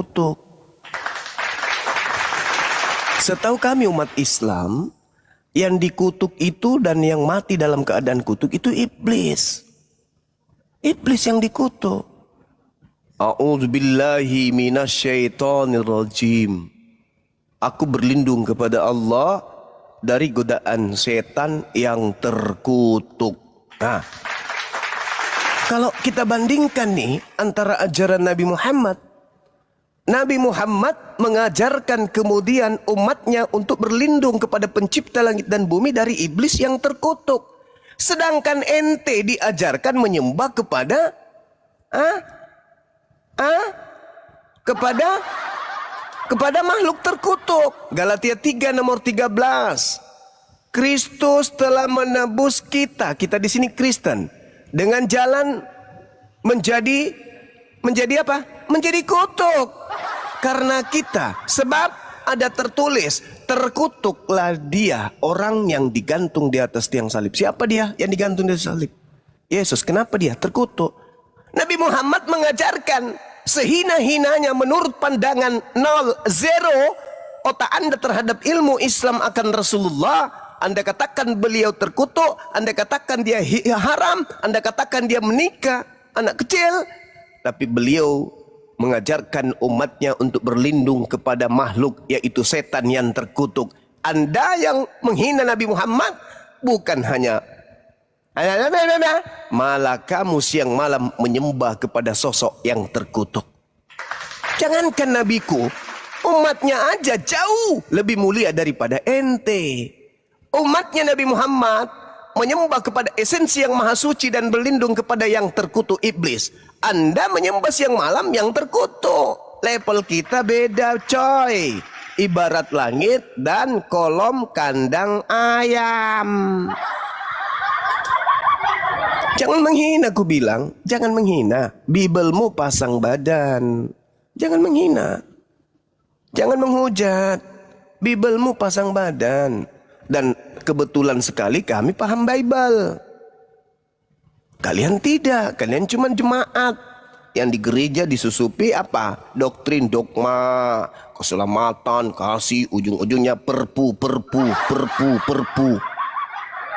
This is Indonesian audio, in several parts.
terkutuk. Setahu kami umat Islam, yang dikutuk itu dan yang mati dalam keadaan kutuk itu iblis. Iblis yang dikutuk. A'udzubillahi minasyaitonirrajim. Aku berlindung kepada Allah dari godaan setan yang terkutuk. Nah, kalau kita bandingkan nih antara ajaran Nabi Muhammad. Nabi Muhammad mengajarkan kemudian umatnya untuk berlindung kepada pencipta langit dan bumi dari iblis yang terkutuk. Sedangkan ente diajarkan menyembah kepada kepada makhluk terkutuk. Galatia 3 nomor 13. Kristus telah menebus kita. Kita di sini Kristen dengan jalan menjadi apa? Menjadi kutuk. Karena kita, sebab ada tertulis, terkutuklah dia orang yang digantung di atas tiang salib. Siapa dia yang digantung di atas salib? Yesus. Kenapa dia terkutuk? Nabi Muhammad mengajarkan sehina-hinanya menurut pandangan 0, 0 otak Anda terhadap ilmu Islam akan Rasulullah, Anda katakan beliau terkutuk, Anda katakan dia haram, Anda katakan dia menikah anak kecil. Tapi beliau mengajarkan umatnya untuk berlindung kepada makhluk, yaitu setan yang terkutuk. Anda yang menghina Nabi Muhammad bukan hanya malah kamu siang malam menyembah kepada sosok yang terkutuk. Jangankan nabiku, umatnya aja jauh lebih mulia daripada ente. Umatnya Nabi Muhammad menyembah kepada esensi yang maha suci dan berlindung kepada yang terkutuk iblis. Anda menyembah siang malam yang terkutuk. Level kita beda coy. Ibarat langit dan kolom kandang ayam. Jangan menghina, aku bilang. Jangan menghina. Bibelmu pasang badan. Jangan menghina. Jangan menghujat. Bibelmu pasang badan. Dan kebetulan sekali kami paham Bible. Kalian tidak. Kalian cuma jemaat. Yang di gereja disusupi apa? Doktrin, dogma, keselamatan, kasih, ujung-ujungnya perpu.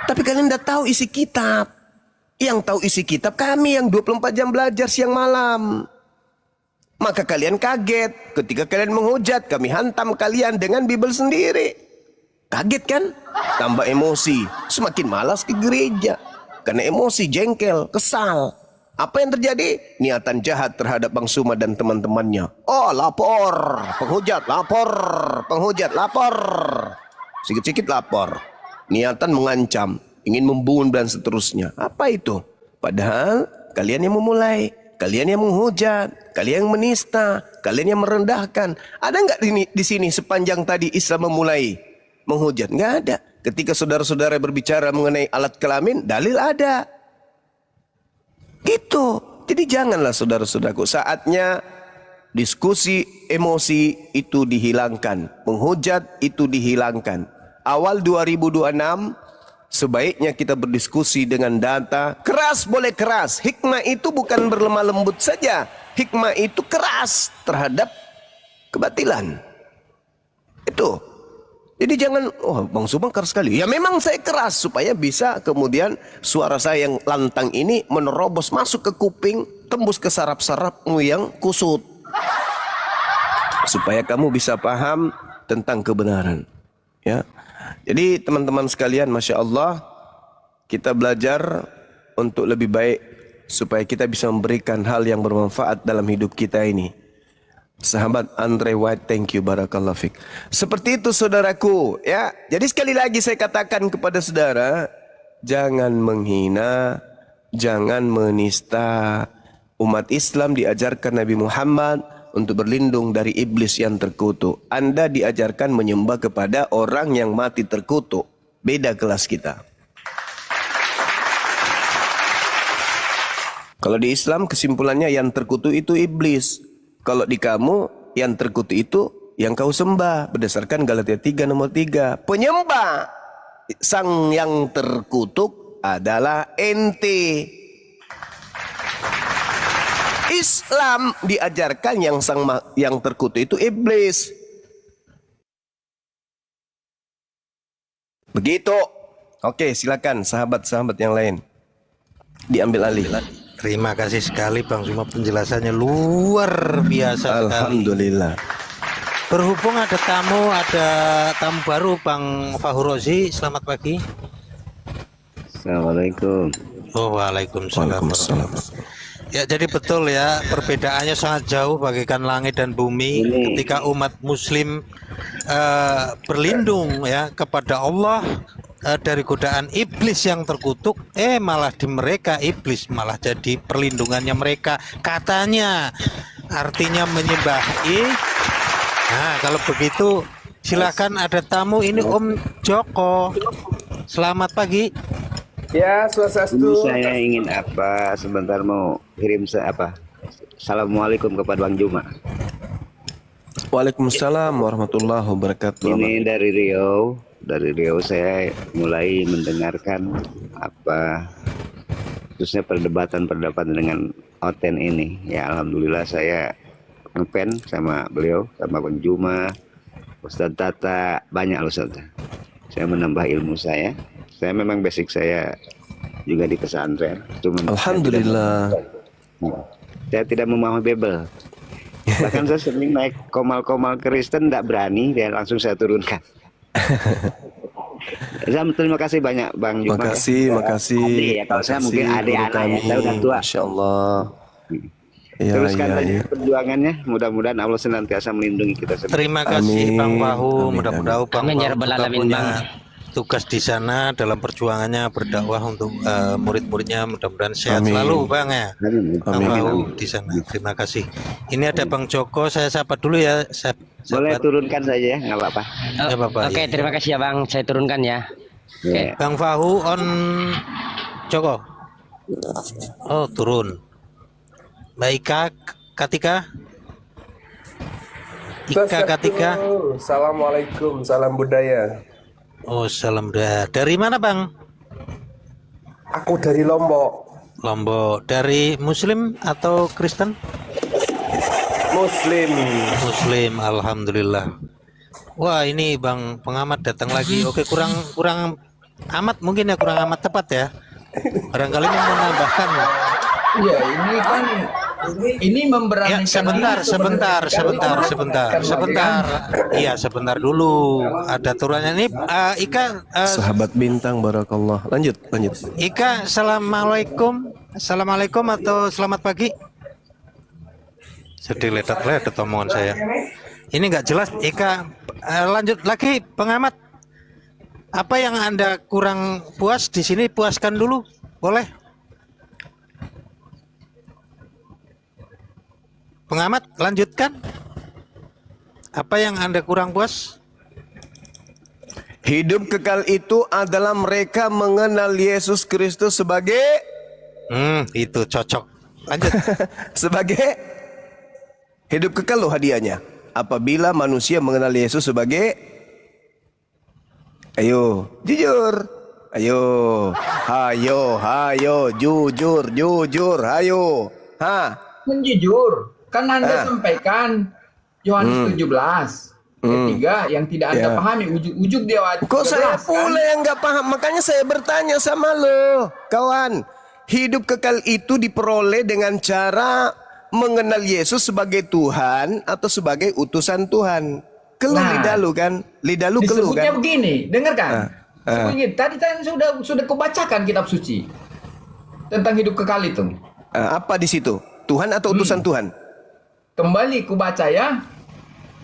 Tapi kalian tidak tahu isi kitab. Yang tahu isi kitab kami yang 24 jam belajar siang malam. Maka kalian kaget ketika kalian menghujat. Kami hantam kalian dengan Bible sendiri. Kaget kan? Tambah emosi. Semakin malas ke gereja. Karena emosi, jengkel, kesal. Apa yang terjadi? Niatan jahat terhadap Bang Suma dan teman-temannya. Oh, lapor. Penghujat, lapor. Penghujat, lapor. Sikit-sikit lapor. Niatan mengancam. Ingin membunuh dan seterusnya. Apa itu? Padahal kalian yang memulai. Kalian yang menghujat. Kalian yang menista. Kalian yang merendahkan. Ada nggak di sini sepanjang tadi Islam memulai menghujat? Nggak ada. Ketika saudara-saudara berbicara mengenai alat kelamin, dalil ada. Gitu. Jadi janganlah saudara-saudaraku, saatnya diskusi emosi itu dihilangkan. Menghujat itu dihilangkan. Awal 2026, sebaiknya kita berdiskusi dengan data. Keras boleh keras. Hikmah itu bukan berlemah lembut saja. Hikmah itu keras terhadap kebatilan. Itu. Jadi jangan, oh Bang Subang keras sekali. Ya memang saya keras supaya bisa kemudian suara saya yang lantang ini menerobos masuk ke kuping, tembus ke saraf-sarafmu yang kusut. Supaya kamu bisa paham tentang kebenaran. Ya. Jadi teman-teman sekalian, Masya Allah, kita belajar untuk lebih baik supaya kita bisa memberikan hal yang bermanfaat dalam hidup kita ini. Sahabat Andre White, thank you, barakallahu fik. Seperti itu saudaraku, ya. Jadi sekali lagi saya katakan kepada saudara, jangan menghina, jangan menista. Umat Islam diajarkan Nabi Muhammad untuk berlindung dari iblis yang terkutuk. Anda diajarkan menyembah kepada orang yang mati terkutuk. Beda kelas kita. Kalau di Islam kesimpulannya yang terkutuk itu iblis. Kalau di kamu yang terkutuk itu yang kau sembah. Berdasarkan Galatia 3 nomor 3. Penyembah sang yang terkutuk adalah ente. Islam diajarkan yang terkutuk itu iblis. Begitu. Oke, silakan sahabat-sahabat yang lain diambil alih. Terima kasih sekali Bang Zuma, penjelasannya luar biasa sekali. Alhamdulillah. Berhubung ada tamu baru Bang Fahurozi, selamat pagi. Assalamualaikum. Oh, waalaikumsalam. Ya, jadi betul ya, perbedaannya sangat jauh bagaikan langit dan bumi ketika umat muslim berlindung ya kepada Allah dari godaan iblis yang terkutuk, malah di mereka iblis malah jadi perlindungannya mereka, katanya artinya menyembah. Nah, kalau begitu silakan, ada tamu ini Om Joko. Selamat pagi. Ya, Ini swastiastu. saya ingin sebentar mau kirim Assalamualaikum kepada Bang Juma. Waalaikumsalam warahmatullahi wabarakatuh. Ini dari Riau. Dari Riau saya mulai mendengarkan khususnya perdebatan dengan Oten ini. Ya, alhamdulillah saya ngefan sama beliau, sama Bang Juma, Ustadz Tata, banyak loh Ustadz. Saya menambah ilmu saya. Saya memang basic saya juga di pesantren. Alhamdulillah. Saya tidak memahami Bible. Bahkan saya sering naik komal-komal Kristen, tidak berani, dia langsung saya turunkan. Terima kasih banyak Bang Juma. Makasih. Adik ya, kalau saya mungkin adik anak ya, saya udah tua. Masya Allah. Ya, Teruskan ya, saja ya. perjuangannya, mudah-mudahan Allah senantiasa melindungi kita semua. Terima kasih Amin. Bang Fahu, Amin, mudah-mudahan Bang Amin, ya Fahu Rabbal juga Alamin, punya Bang. tugas di sana dalam perjuangannya berdakwah untuk murid-muridnya, mudah-mudahan sehat Amin. selalu Bang ya. Amin. Bang Amin. Fahu di sana. Terima kasih. Ini ada Bang Joko, saya sapa dulu ya. Boleh turunkan saja ya, nggak apa-apa. Ya, Bapak, Oke, ya. terima kasih ya Bang, saya turunkan ya. Ya. Bang Fahu on Joko. Oh, turun. Mbak Katika. Ika Katika. Assalamualaikum, salam budaya. Oh, salam dah. Dari mana Bang? Aku dari Lombok. Lombok. Dari Muslim atau Kristen? Muslim. Muslim, alhamdulillah. Wah, ini Bang pengamat datang lagi. Oke, kurang amat mungkin ya, kurang amat tepat ya. Barangkali mau menambahkan. Ya, ini memberanikan Ya, sebentar. Iya, sebentar dulu. Ada aturannya nih. Ika, Sahabat bintang barakallah. Lanjut. Ika, assalamualaikum atau selamat pagi. Sedih ledat omongan saya. Ini nggak jelas. Ika, lanjut lagi pengamat. Apa yang Anda kurang puas di sini, puaskan dulu, boleh? Pengamat, lanjutkan. Apa yang Anda kurang puas? Hidup kekal itu adalah mereka mengenal Yesus Kristus sebagai Itu cocok. Lanjut. sebagai hidup kekal loh hadiahnya. Apabila manusia mengenal Yesus sebagai, ayo jujur, hayo jujur, hayo, menjujur. Kan Anda sampaikan Yohanes 17. Ketiga yang tidak Anda Ya. pahami, ujuk-ujuk dia. Kok saya pula yang nggak paham? Makanya saya bertanya sama lo, kawan. Hidup kekal itu diperoleh dengan cara mengenal Yesus sebagai Tuhan atau sebagai utusan Tuhan. Keluh Nah, lidah lu kan? Lidah lu keluh disebutnya kan? begini, dengarkan. Sebutnya, tadi sudah kubacakan kitab suci tentang hidup kekal itu. Apa di situ? Tuhan atau utusan Tuhan? Kembali kubaca ya.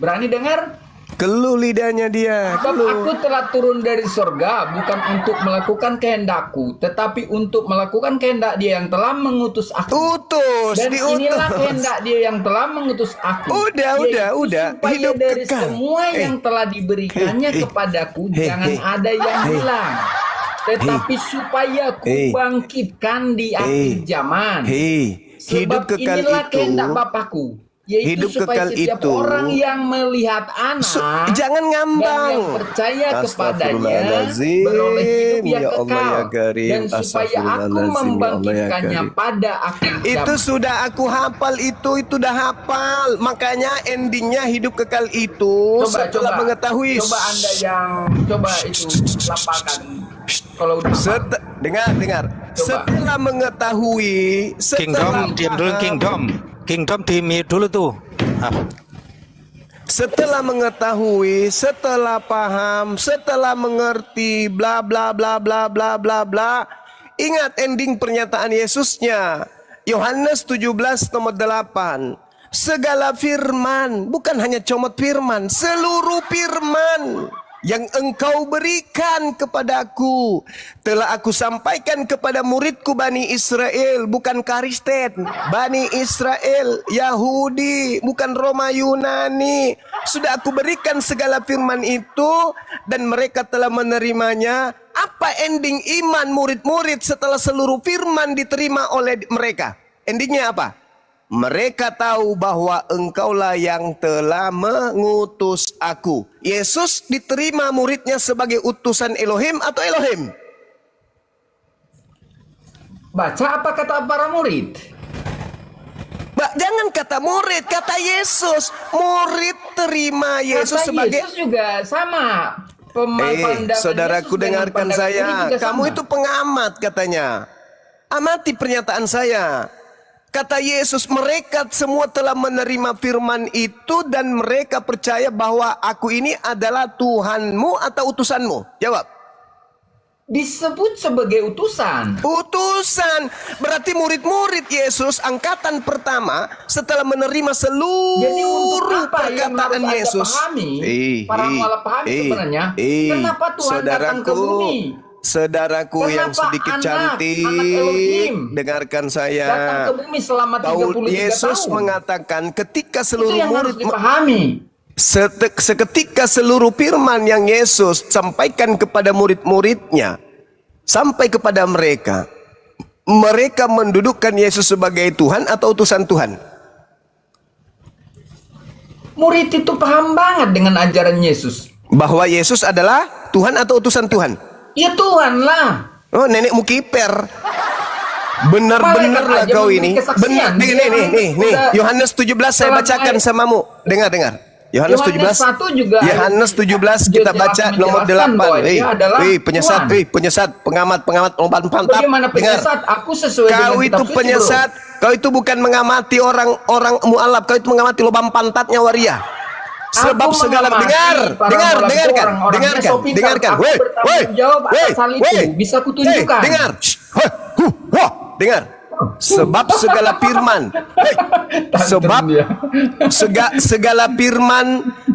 Berani dengar? Keluh lidahnya dia. Sebab aku telah turun dari surga bukan untuk melakukan kehendakku, tetapi untuk melakukan kehendak Dia yang telah mengutus aku. Utus, Dan inilah diutus. kehendak Dia yang telah mengutus aku. Udah. Yaitu supaya Hidup dari kekal. semua yang telah diberikannya kepadaku, jangan ada yang hilang. Tetapi supaya ku bangkitkan di akhir zaman. Hidup Sebab kekal inilah itu. kehendak Bapakku, Yaitu hidup supaya kekal setiap itu orang yang melihat anak jangan dan ngambang. yang percaya kepadanya Astagfirullahaladzim. beroleh hidup yang Ya Allah kekal. ya Karim. Dan supaya aku Astagfirullahaladzim. Ya Allah ya membangkitkannya Karim. pada akhir Itu zaman. sudah aku hafal, itu udah hafal. Makanya endingnya hidup kekal itu setelah mengetahui. Coba Anda yang coba itu lafalkan. Kalau udah hafal. Dengar. Setelah mengetahui, Kingdom, diam dulu Kingdom. Kingdom di mute dulu tuh. Setelah mengetahui, setelah paham, setelah mengerti, bla bla bla bla bla bla bla. Ingat ending pernyataan Yesusnya. Yohanes 17 nomor 8. Segala firman, bukan hanya comot firman, seluruh firman yang engkau berikan kepadaku telah aku sampaikan kepada muridku Bani Israel, bukan Kristen, Bani Israel, Yahudi, bukan Roma Yunani. Sudah aku berikan segala firman itu dan mereka telah menerimanya. Apa ending iman murid-murid setelah seluruh firman diterima oleh mereka? Endingnya apa? Mereka tahu bahwa engkaulah yang telah mengutus aku. Yesus diterima muridnya sebagai utusan Elohim atau Elohim? Baca apa kata para murid? Jangan kata murid, kata Yesus. Murid terima Yesus Kata sebagai... Yesus juga sama. Pandangan saudaraku Yesus dengan dengarkan pandangan saya. ini juga Kamu sama. itu pengamat katanya. Amati pernyataan saya. Kata Yesus, mereka semua telah menerima firman itu dan mereka percaya bahwa aku ini adalah Tuhanmu atau utusanmu. Jawab. Disebut sebagai utusan. Utusan. Berarti murid-murid Yesus angkatan pertama setelah menerima Jadi untuk seluruh apa yang perkataan harus Anda Yesus. pahami, para malah pahami sebenarnya, kenapa Tuhan datang ke bumi? Saudaraku yang Kenapa sedikit anak cantik, Elohim dengarkan datang saya. ke bumi selama 33 Yesus tahun. mengatakan ketika Itu seluruh yang harus murid dipahami. seketika seluruh firman yang Yesus sampaikan kepada murid-muridnya sampai kepada mereka, mereka mendudukkan Yesus sebagai Tuhan atau utusan Tuhan. Murid itu paham banget dengan ajaran Yesus. Bahwa Yesus adalah Tuhan atau utusan Tuhan. Ya Tuhan lah. Oh, nenekmu kiper. Benar-benar lah Malaikat aja kau memberi ini. kesaksian. Benar. Nih. Udah Yohanes 17 saya telah bacakan mulai. samamu. Dengar. Yohanes 17. 1 juga. Yohanes 17 kita baca nomor 8. Penyesat, pengamat mantap. Bagaimana Dengar. penyesat? Aku sesuai dengan Kau itu kitab suci, penyesat. Kau itu bukan mengamati orang mualaf. Kau itu mengamati lubang pantatnya waria. Sebab Aku segala mengamati para mualaf itu orang-orang Mesopotamia. dengarkan. Aku bertanggung jawab atas hal itu. Bisa kutunjukkan. Dengar. Dengar. Sebab segala firman. Sebab segala firman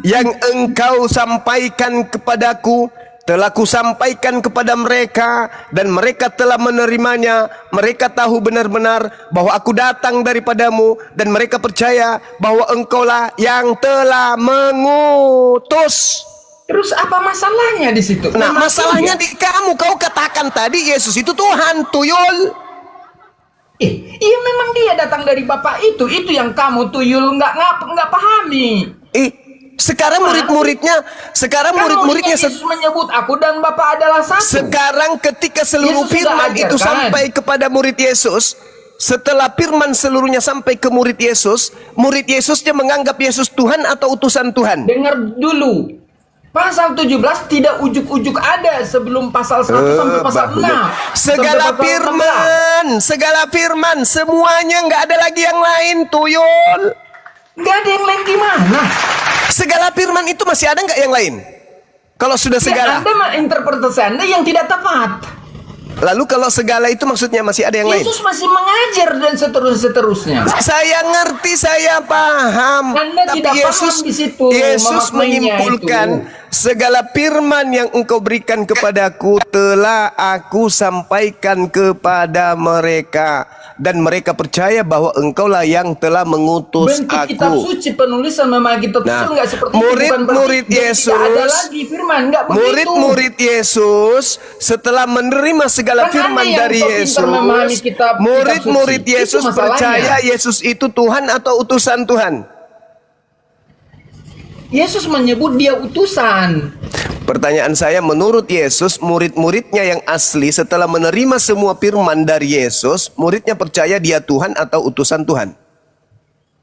yang engkau sampaikan kepadaku telah kusampaikan kepada mereka dan mereka telah menerimanya. Mereka tahu benar-benar bahwa aku datang daripadamu dan mereka percaya bahwa engkaulah yang telah mengutus. Terus apa masalahnya di situ? Nah, Memang masalahnya iya. di kamu. Kau katakan tadi Yesus itu Tuhan, tuyul. Iya memang dia datang dari Bapak itu yang kamu tuyul nggak pahami. Sekarang murid-muridnya, Yesus menyebut aku dan Bapa adalah satu. sekarang ketika seluruh Yesus sudah firman itu ajarkan. sampai kepada murid Yesus, setelah firman seluruhnya sampai ke murid Yesusnya menganggap Yesus Tuhan atau utusan Tuhan. Dengar dulu. Pasal 17 tidak ujuk-ujuk ada sebelum pasal 1 sampai pasal 6. Segala firman, semuanya nggak ada lagi yang lain, tuyul. Nggak ada yang lain gimana? Segala firman itu masih ada nggak yang lain? Kalau sudah segala. Ya, Anda interpretasi Anda yang tidak tepat. Lalu kalau segala itu maksudnya masih ada yang lain? Yesus masih mengajar dan seterusnya. Saya ngerti, saya paham. Anda Tapi tidak Yesus, paham di situ, Yesus memaknainya menyimpulkan segala firman yang engkau berikan kepadaku telah aku sampaikan kepada mereka. Dan mereka percaya bahwa engkaulah yang telah mengutus Bentuk kitab aku. suci penulisan memang kitab suci nggak seperti itu. Murid-murid Yesus, tidak ada lagi firman, nggak begitu. murid-murid Yesus setelah menerima segala Kan firman Anda yang dari so pintar Yesus, memahami kitab murid-murid suci. Yesus Itu masalahnya. percaya Yesus itu Tuhan atau utusan Tuhan. Yesus menyebut dia utusan. Pertanyaan saya, menurut Yesus, murid-muridnya yang asli setelah menerima semua firman dari Yesus, muridnya percaya dia Tuhan atau utusan Tuhan?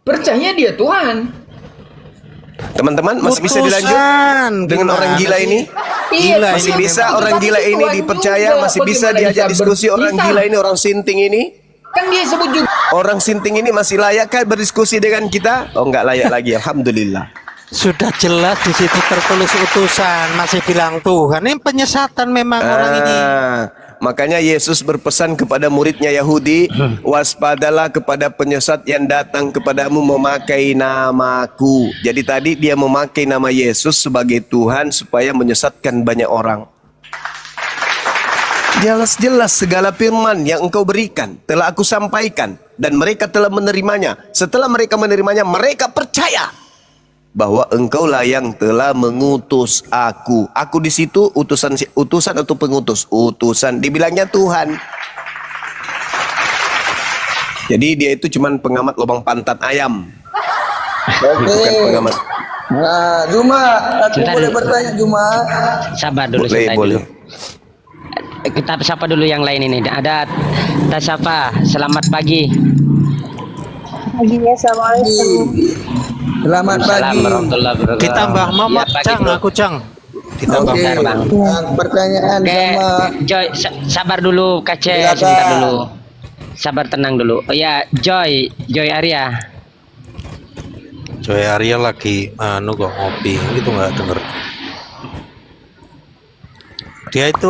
Percaya dia Tuhan. Teman-teman, masih bisa dilanjut Utusan. dengan Gimana orang gila sih? ini? Gila Masih ini bisa memang. orang gila ini Tuhan dipercaya? juga. Masih bisa Bagaimana diajak bisa diskusi orang berpisah? gila ini, orang sinting ini? Kan dia sebut juga. Orang sinting ini masih layakkah berdiskusi dengan kita? Oh, enggak layak lagi, alhamdulillah. Sudah jelas di situ tertulis utusan, masih bilang Tuhan. Ini penyesatan memang orang ini. Makanya Yesus berpesan kepada muridnya Yahudi, waspadalah kepada penyesat yang datang kepadamu memakai namaku. Jadi tadi dia memakai nama Yesus sebagai Tuhan supaya menyesatkan banyak orang. Jelas-jelas segala firman yang engkau berikan telah aku sampaikan dan mereka telah menerimanya. Setelah mereka menerimanya, mereka percaya bahwa engkaulah yang telah mengutus aku. Aku di situ utusan atau pengutus? Utusan. Dibilangnya Tuhan. Jadi dia itu cuman pengamat lubang pantat ayam. Bukan pengamat. Nah, Juma, aku Sebentar boleh dulu. bertanya Juma? Sabar dulu, Boleh, santai boleh. dulu. Kita sapa dulu yang lain ini. Ada Tasyafa, selamat pagi. Paginya, assalamualaikum. Selamat pagi. Assalamualaikum warahmatullahi wabarakatuh. Ditambah Mamat, Ya, pagi, Cang, bro. aku Cang. Ditambah. Oke, Bentar, Bang. pertanyaan Oke, sama Joy, sabar dulu, Kace, Silakan. sebentar dulu. Sabar, tenang dulu. Oh ya, Joy Arya. Joy Arya lagi kok ngopi gitu, nggak denger. Dia itu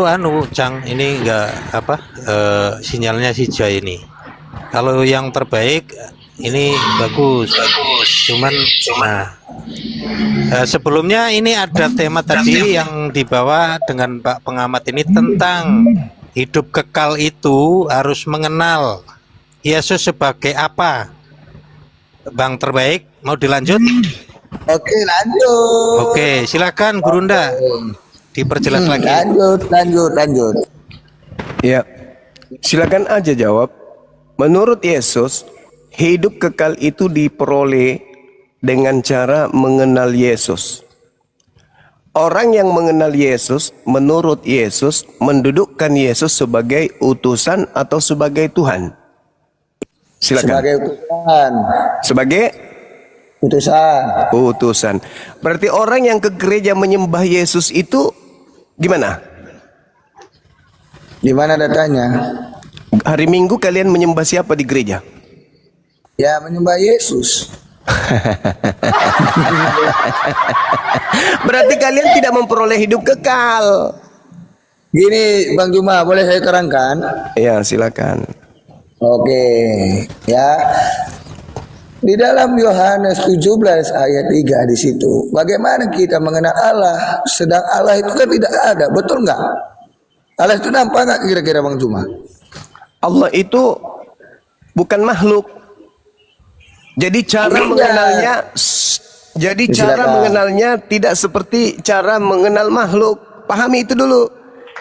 Cang, ini nggak sinyalnya si Joy ini. Kalau yang terbaik ini bagus. Cuman sebelumnya ini ada tema tadi yang dibawa dengan Pak Pengamat ini tentang hidup kekal itu harus mengenal Yesus sebagai apa. Bang terbaik, mau dilanjut? Oke, lanjut. Oke, silakan Gurunda. Diperjelas lagi. Lanjut. Ya, silakan aja jawab. Menurut Yesus, hidup kekal itu diperoleh dengan cara mengenal Yesus. Orang yang mengenal Yesus, menurut Yesus, mendudukkan Yesus sebagai utusan atau sebagai Tuhan. Silakan. Sebagai utusan. Sebagai utusan. Berarti orang yang ke gereja menyembah Yesus itu gimana? Di mana datanya? Hari Minggu kalian menyembah siapa di gereja? Ya, menyembah Yesus. Berarti kalian tidak memperoleh hidup kekal. Gini, Bang Juma, boleh saya terangkan? Ya, silakan. Oke, ya. Di dalam Yohanes 17 ayat 3 di situ, bagaimana kita mengenal Allah, sedang Allah itu kan tidak ada, betul nggak? Allah itu nampak nggak kira-kira Bang Juma? Allah itu bukan makhluk. Jadi cara Iya. mengenalnya Silakan. mengenalnya tidak seperti cara mengenal makhluk. Pahami itu dulu.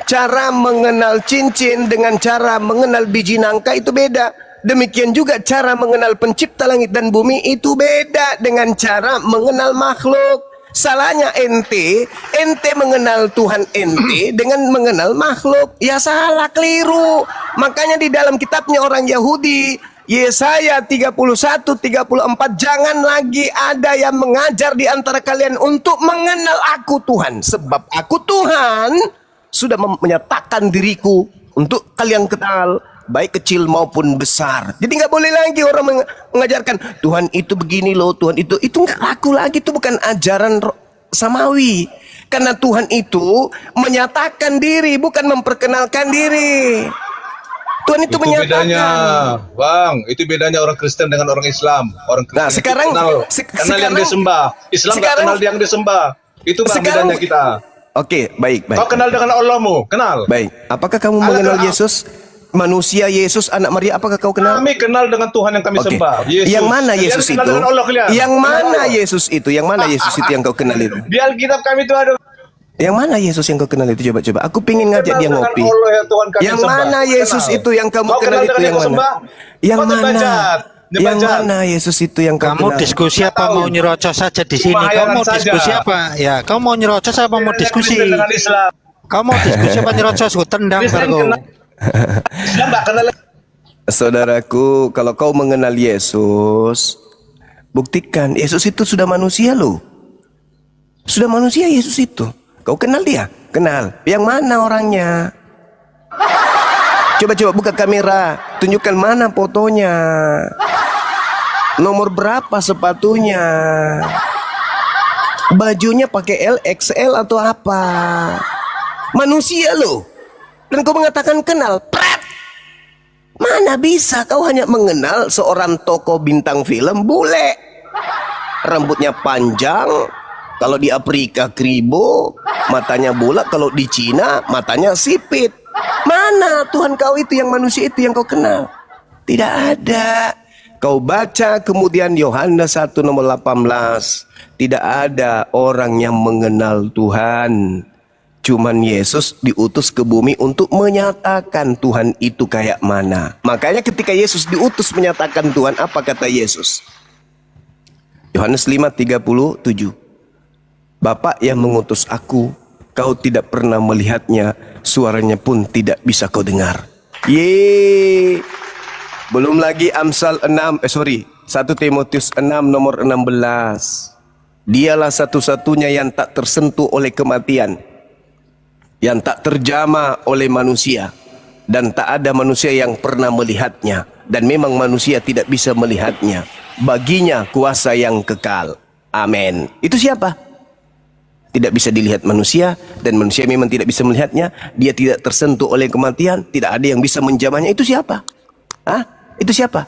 Cara mengenal cincin dengan cara mengenal biji nangka itu beda. Demikian juga cara mengenal pencipta langit dan bumi itu beda dengan cara mengenal makhluk. Salahnya ente mengenal Tuhan ente dengan mengenal makhluk. Ya salah, keliru. Makanya di dalam kitabnya orang Yahudi, Yesaya 31, 34, jangan lagi ada yang mengajar di antara kalian untuk mengenal aku Tuhan. Sebab aku Tuhan sudah menyatakan diriku untuk kalian kenal, baik kecil maupun besar. Jadi nggak boleh lagi orang mengajarkan Tuhan itu begini loh, Tuhan itu nggak laku lagi. Itu bukan ajaran samawi. Karena Tuhan itu menyatakan diri, bukan memperkenalkan diri. Tuhan itu menyatakan. Bedanya, Bang. Itu bedanya orang Kristen dengan orang Islam. Orang Kristen Nah, sekarang kenal sekarang yang disembah. Islam nggak sekarang- kenal yang disembah. Itu Bang sekarang- bedanya kita. Oke, baik. Kau kenal dengan Allahmu, kenal. Baik. Apakah kamu Allah mengenal kenal. Yesus? Manusia Yesus, anak Maria, apakah kau kenal? Kami kenal dengan Tuhan yang kami Oke. sembah. Yesus. Yang mana Kalian Yesus kenal itu? dengan Allah, kalian. Yang mana Yesus itu? Yang mana Yesus itu yang kau kenal itu? Di Alkitab kami itu ada. Yang mana Yesus yang kau kenal itu? Coba. Aku pengen ngajak dia Kenal ngopi. dengan Allah yang Tuhan kami yang sembah. mana Yesus Kenal. itu yang kamu Kau kenal itu dengan yang kau mana? sembah? Yang Kau mana? terbajat. Yang mana Yesus itu yang kau Kamu kenal? diskusi apa mau nyerocos saja di sini? Kau mau diskusi apa? Ya, kau mau nyerocos apa mau diskusi? Dengan Islam. Kau mau diskusi apa nyerocos? Ku tendang ntar kau. Islam nggak kenal. Saudaraku, kalau kau mengenal Yesus, buktikan Yesus itu sudah manusia loh. Sudah manusia Yesus itu. Kau kenal dia? Kenal. Yang mana orangnya? Coba buka kamera, tunjukkan mana fotonya. Nomor berapa sepatunya? Bajunya pakai L, XL atau apa? Manusia loh. Dan kau mengatakan kenal. Prat! Mana bisa kau hanya mengenal seorang tokoh bintang film bule. Rambutnya panjang, kalau di Afrika kribo, matanya bulat, kalau di Cina matanya sipit. Mana Tuhan kau itu, yang manusia itu yang kau kenal? Tidak ada. Kau baca kemudian Yohanes 1 nomor 18. Tidak ada orang yang mengenal Tuhan. Cuman Yesus diutus ke bumi untuk menyatakan Tuhan itu kayak mana. Makanya ketika Yesus diutus menyatakan Tuhan, apa kata Yesus? Yohanes 5:37. Bapa yang mengutus aku, kau tidak pernah melihatnya, suaranya pun tidak bisa kau dengar. Belum lagi Amsal 1 Timotius 6 nomor 16. Dialah satu-satunya yang tak tersentuh oleh kematian, yang tak terjamah oleh manusia, dan tak ada manusia yang pernah melihatnya, dan memang manusia tidak bisa melihatnya. Baginya kuasa yang kekal. Amin. Itu siapa? Tidak bisa dilihat manusia, dan manusia memang tidak bisa melihatnya. Dia tidak tersentuh oleh kematian, tidak ada yang bisa menjamahnya. Itu siapa? Hah? Itu siapa?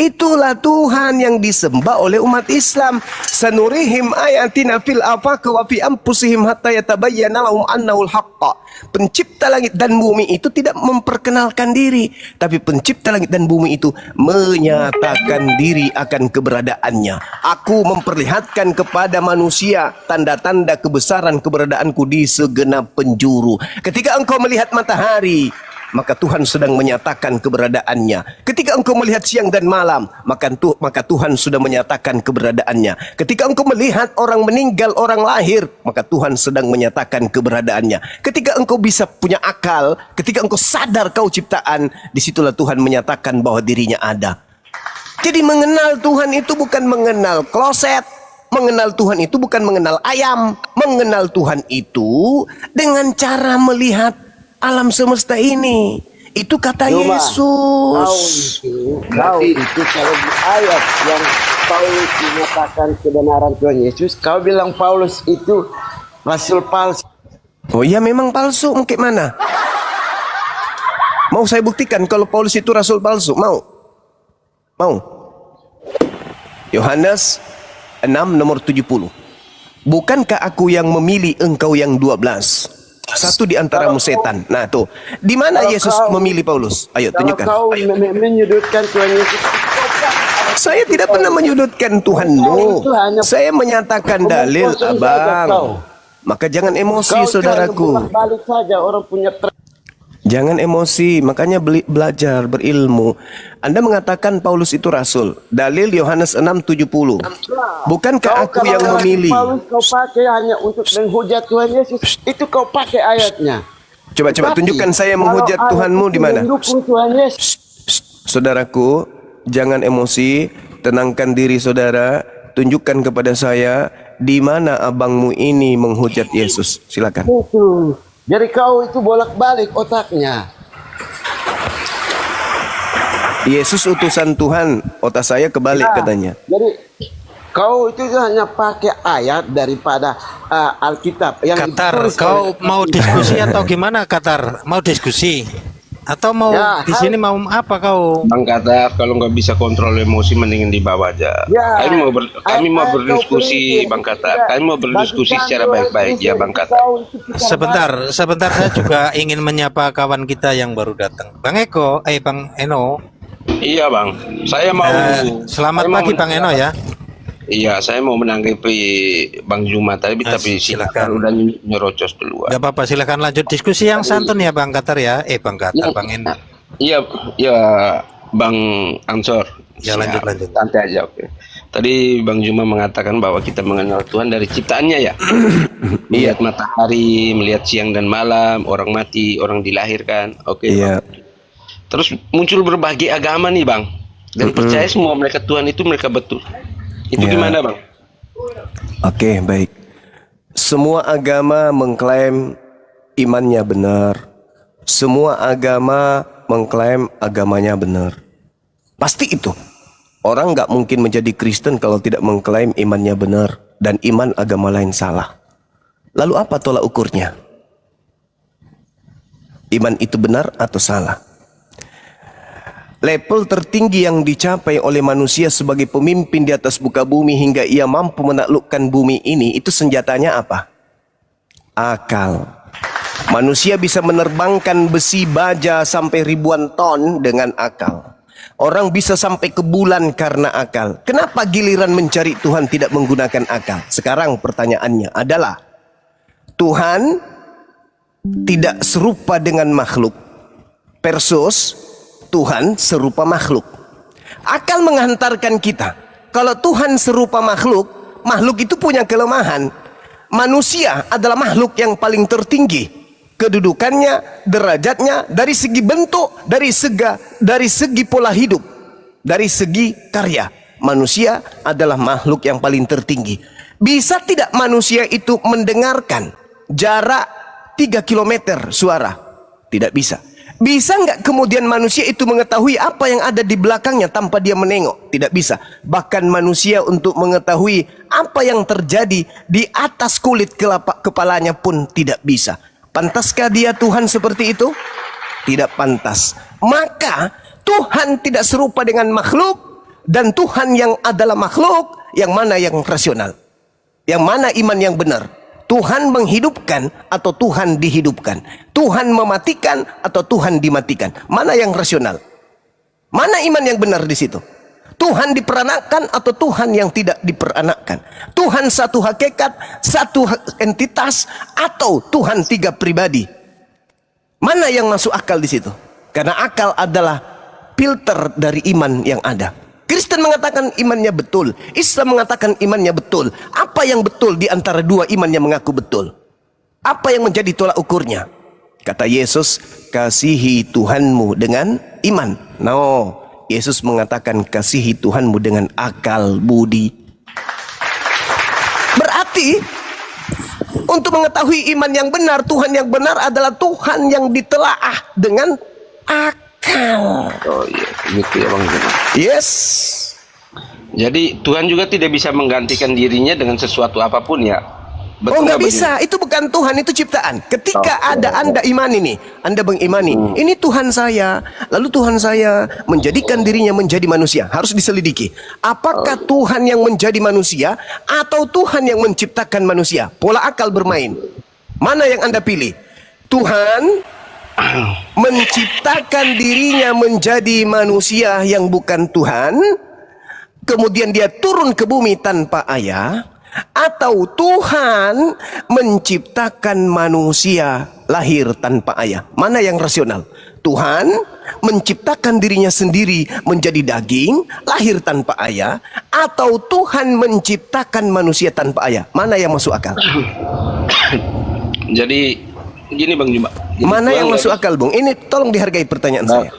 Itulah Tuhan yang disembah oleh umat Islam. Sanurihim ayatina fil afaq wa fi anfusihim hatta yatabayyana lahum annahul haqq. Pencipta langit dan bumi itu tidak memperkenalkan diri, tapi pencipta langit dan bumi itu menyatakan diri akan keberadaannya. Aku memperlihatkan kepada manusia tanda-tanda kebesaran keberadaanku di segenap penjuru. Ketika engkau melihat matahari, maka Tuhan sedang menyatakan keberadaannya. Ketika engkau melihat siang dan malam, maka Tuhan sudah menyatakan keberadaannya. Ketika engkau melihat orang meninggal, orang lahir, maka Tuhan sedang menyatakan keberadaannya. Ketika engkau bisa punya akal, ketika engkau sadar kau ciptaan, disitulah Tuhan menyatakan bahwa dirinya ada. Jadi mengenal Tuhan itu bukan mengenal kloset. Mengenal Tuhan itu bukan mengenal ayam. Mengenal Tuhan itu dengan cara melihat alam semesta ini. Itu kata Yesus. Kau itu kalau di ayat yang Paulus menyatakan kebenaran Tuhan Yesus, kau bilang Paulus itu rasul palsu. Oh iya, memang palsu. Mungkin mana? Mau saya buktikan kalau Paulus itu rasul palsu? Mau? Yohanes 6 nomor 70. Bukankah aku yang memilih engkau yang 12? Satu di antaramu setan. Nah tuh, di mana Yesus memilih Paulus? Ayo tunjukkan. Kalau kau menyudutkan Tuhan Yesus, Saya tidak pernah menyudutkan Tuhanmu. Saya menyatakan dalil, abang. Maka jangan emosi, saudaraku. balik saja orang punya Jangan emosi, makanya belajar, berilmu. Anda mengatakan Paulus itu rasul. Dalil Yohanes 6:70. Bukankah aku yang memilih? Paulus kau pakai hanya untuk menghujat Tuhan Yesus. Itu kau pakai ayatnya. Coba tunjukkan saya menghujat Tuhanmu di mana? Mendukung Tuhan Yesus. Saudaraku, jangan emosi, tenangkan diri saudara. Tunjukkan kepada saya di mana abangmu ini menghujat Yesus. Silakan. Itu. Jadi kau itu bolak-balik otaknya. Yesus utusan Tuhan, otak saya kebalik katanya. Jadi kau itu hanya pakai ayat daripada Alkitab yang Katar, ditulis kau oleh- mau diskusi atau gimana Katar? Mau diskusi? Atau mau Ya, di sini mau apa kau? Bang kata kalau nggak bisa kontrol emosi mendingin dibawa aja. Ya, Kami mau ayat berdiskusi kau Bang pelajari. Kata. Kami mau berdiskusi Bagi secara kami baik-baik orang ya Bang Kristen, Kata. kau itu bukan Sebentar saya juga ingin menyapa kawan kita yang baru datang. Bang Eko, Bang Eno. Iya Bang, saya mau. Selamat saya mau pagi Bang Eno ya. Iya, saya mau menanggapi Bang Juma tapi silakan. udah nyerocos duluan. Gak apa-apa, silakan lanjut diskusi yang santun ya Bang Katar ya. Bang Katar, Bang Eno. Iya, Bang Ansor. Ya lanjut. Santai aja, oke. Tadi Bang Juma mengatakan bahwa kita mengenal Tuhan dari ciptaannya ya. Melihat matahari, melihat siang dan malam, orang mati, orang dilahirkan. Oke. Iya. Terus muncul berbagai agama nih Bang. Dan percaya semua mereka Tuhan itu mereka betul. Itu Ya. gimana Bang? Oke, baik. Semua agama mengklaim imannya benar. Semua agama mengklaim agamanya benar. Pasti itu. Orang nggak mungkin menjadi Kristen kalau tidak mengklaim imannya benar dan iman agama lain salah. Lalu apa tolak ukurnya? Iman itu benar atau salah? Level tertinggi yang dicapai oleh manusia sebagai pemimpin di atas muka bumi hingga ia mampu menaklukkan bumi ini, itu senjatanya apa? Akal. Manusia bisa menerbangkan besi baja sampai ribuan ton dengan akal. Orang bisa sampai ke bulan karena akal. Kenapa giliran mencari Tuhan tidak menggunakan akal? Sekarang pertanyaannya adalah, Tuhan tidak serupa dengan makhluk versus Tuhan serupa makhluk. Akal menghantarkan kita. Kalau Tuhan serupa makhluk, makhluk itu punya kelemahan. Manusia adalah makhluk yang paling tertinggi. Kedudukannya, derajatnya, dari segi bentuk, dari segi pola hidup, dari segi karya. Manusia adalah makhluk yang paling tertinggi. Bisa tidak manusia itu mendengarkan jarak 3 km suara? Tidak bisa. Bisa nggak kemudian manusia itu mengetahui apa yang ada di belakangnya tanpa dia menengok? Tidak bisa. Bahkan manusia untuk mengetahui apa yang terjadi di atas kulit kepalanya pun tidak bisa. Pantaskah dia Tuhan seperti itu? Tidak pantas. Maka Tuhan tidak serupa dengan makhluk, dan Tuhan yang adalah makhluk, yang mana yang rasional? Yang mana iman yang benar? Tuhan menghidupkan atau Tuhan dihidupkan? Tuhan mematikan atau Tuhan dimatikan? Mana yang rasional? Mana iman yang benar di situ? Tuhan diperanakkan atau Tuhan yang tidak diperanakkan? Tuhan satu hakikat, satu entitas, atau Tuhan 3 pribadi? Mana yang masuk akal di situ? Karena akal adalah filter dari iman yang ada. Kristen mengatakan imannya betul, Islam mengatakan imannya betul. Apa yang betul di antara dua iman yang mengaku betul? Apa yang menjadi tolak ukurnya? Kata Yesus, kasihi Tuhanmu dengan iman. No, Yesus mengatakan kasihi Tuhanmu dengan akal budi. Berarti untuk mengetahui iman yang benar, Tuhan yang benar adalah Tuhan yang ditelaah dengan akal. Oh iya, gitu ya Bang Juma. Yes. Jadi Tuhan juga tidak bisa menggantikan dirinya dengan sesuatu apapun ya. Oh nggak bisa, itu bukan Tuhan, itu ciptaan. Ketika ada Anda imani nih, Anda mengimani, ini Tuhan saya, lalu Tuhan saya menjadikan dirinya menjadi manusia, harus diselidiki. Apakah Tuhan yang menjadi manusia atau Tuhan yang menciptakan manusia? Pola akal bermain. Mana yang Anda pilih? Tuhan menciptakan dirinya menjadi manusia yang bukan Tuhan, kemudian dia turun ke bumi tanpa ayah, atau Tuhan menciptakan manusia lahir tanpa ayah? Mana yang rasional? Tuhan menciptakan dirinya sendiri menjadi daging, lahir tanpa ayah, atau Tuhan menciptakan manusia tanpa ayah? Mana yang masuk akal? Jadi gini Bang Juma. Mana yang masuk akal, Bung? Ini tolong dihargai pertanyaan saya.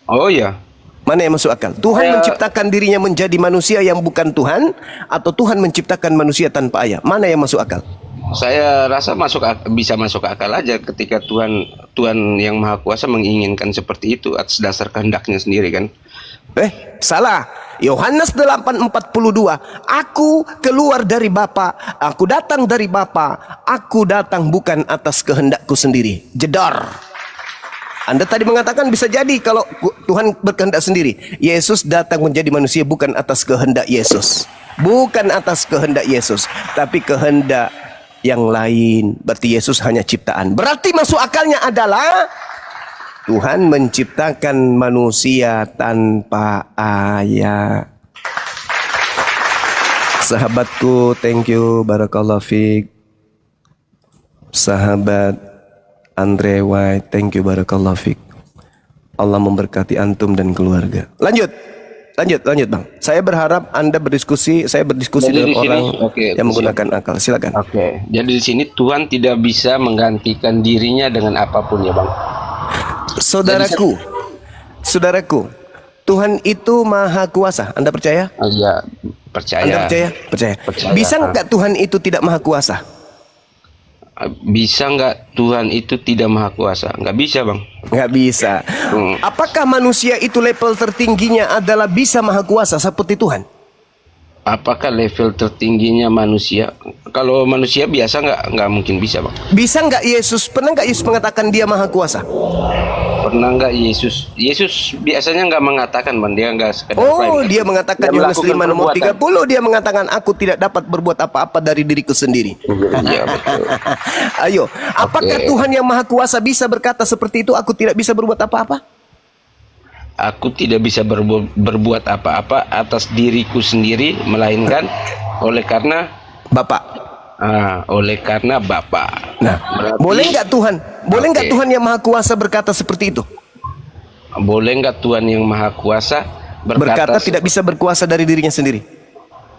Oh iya. Mana yang masuk akal? Tuhan menciptakan dirinya menjadi manusia yang bukan Tuhan, atau Tuhan menciptakan manusia tanpa ayah? Mana yang masuk akal? Saya rasa bisa masuk akal aja ketika Tuhan yang Maha Kuasa menginginkan seperti itu atas dasar kehendaknya sendiri kan. Salah. Yohanes 8:42, aku keluar dari Bapa, aku datang dari Bapa, aku datang bukan atas kehendakku sendiri. Jedor. Anda tadi mengatakan bisa jadi kalau Tuhan berkehendak sendiri. Yesus datang menjadi manusia bukan atas kehendak Yesus. Bukan atas kehendak Yesus, tapi kehendak yang lain. Berarti Yesus hanya ciptaan. Berarti masuk akalnya adalah Tuhan menciptakan manusia tanpa ayah. Sahabatku, thank you, barakallahu fiik. Sahabat Andre White, thank you, barakallahu fiik. Allah memberkati antum dan keluarga. Lanjut. lanjut Bang. Saya berharap Anda berdiskusi, saya berdiskusi Jadi dengan di sini, orang oke, yang di menggunakan akal. Silakan. Oke, jadi di sini Tuhan tidak bisa menggantikan dirinya dengan apapun ya Bang. Saudaraku, Tuhan itu maha kuasa. Anda percaya? Iya, percaya. Anda percaya? Percaya. Percaya. Bisa nggak Tuhan itu tidak maha kuasa? Bisa nggak Tuhan itu tidak maha kuasa? Nggak bisa Bang. Nggak bisa. Apakah manusia itu level tertingginya adalah bisa maha kuasa seperti Tuhan? Apakah level tertingginya manusia? Kalau manusia biasa nggak mungkin bisa Bang. Bisa nggak Yesus? Pernah nggak Yesus mengatakan dia maha kuasa? Pernah nggak Yesus? Yesus biasanya nggak mengatakan Bang, dia nggak sekedar Oh, klaim. dia mengatakan Dia Yohanes 5 melakukan nomor perbuatan. 30, dia mengatakan aku tidak dapat berbuat apa-apa dari diriku sendiri. Iya betul. Ayo, apakah Oke. Tuhan yang maha kuasa bisa berkata seperti itu, aku tidak bisa berbuat apa-apa? Aku tidak bisa berbuat apa-apa atas diriku sendiri, melainkan oleh karena Bapa. Nah, Berarti- boleh nggak Tuhan? Boleh nggak Oke. Tuhan yang maha kuasa berkata seperti itu? Boleh nggak Tuhan yang maha kuasa Berkata tidak bisa berkuasa dari dirinya sendiri.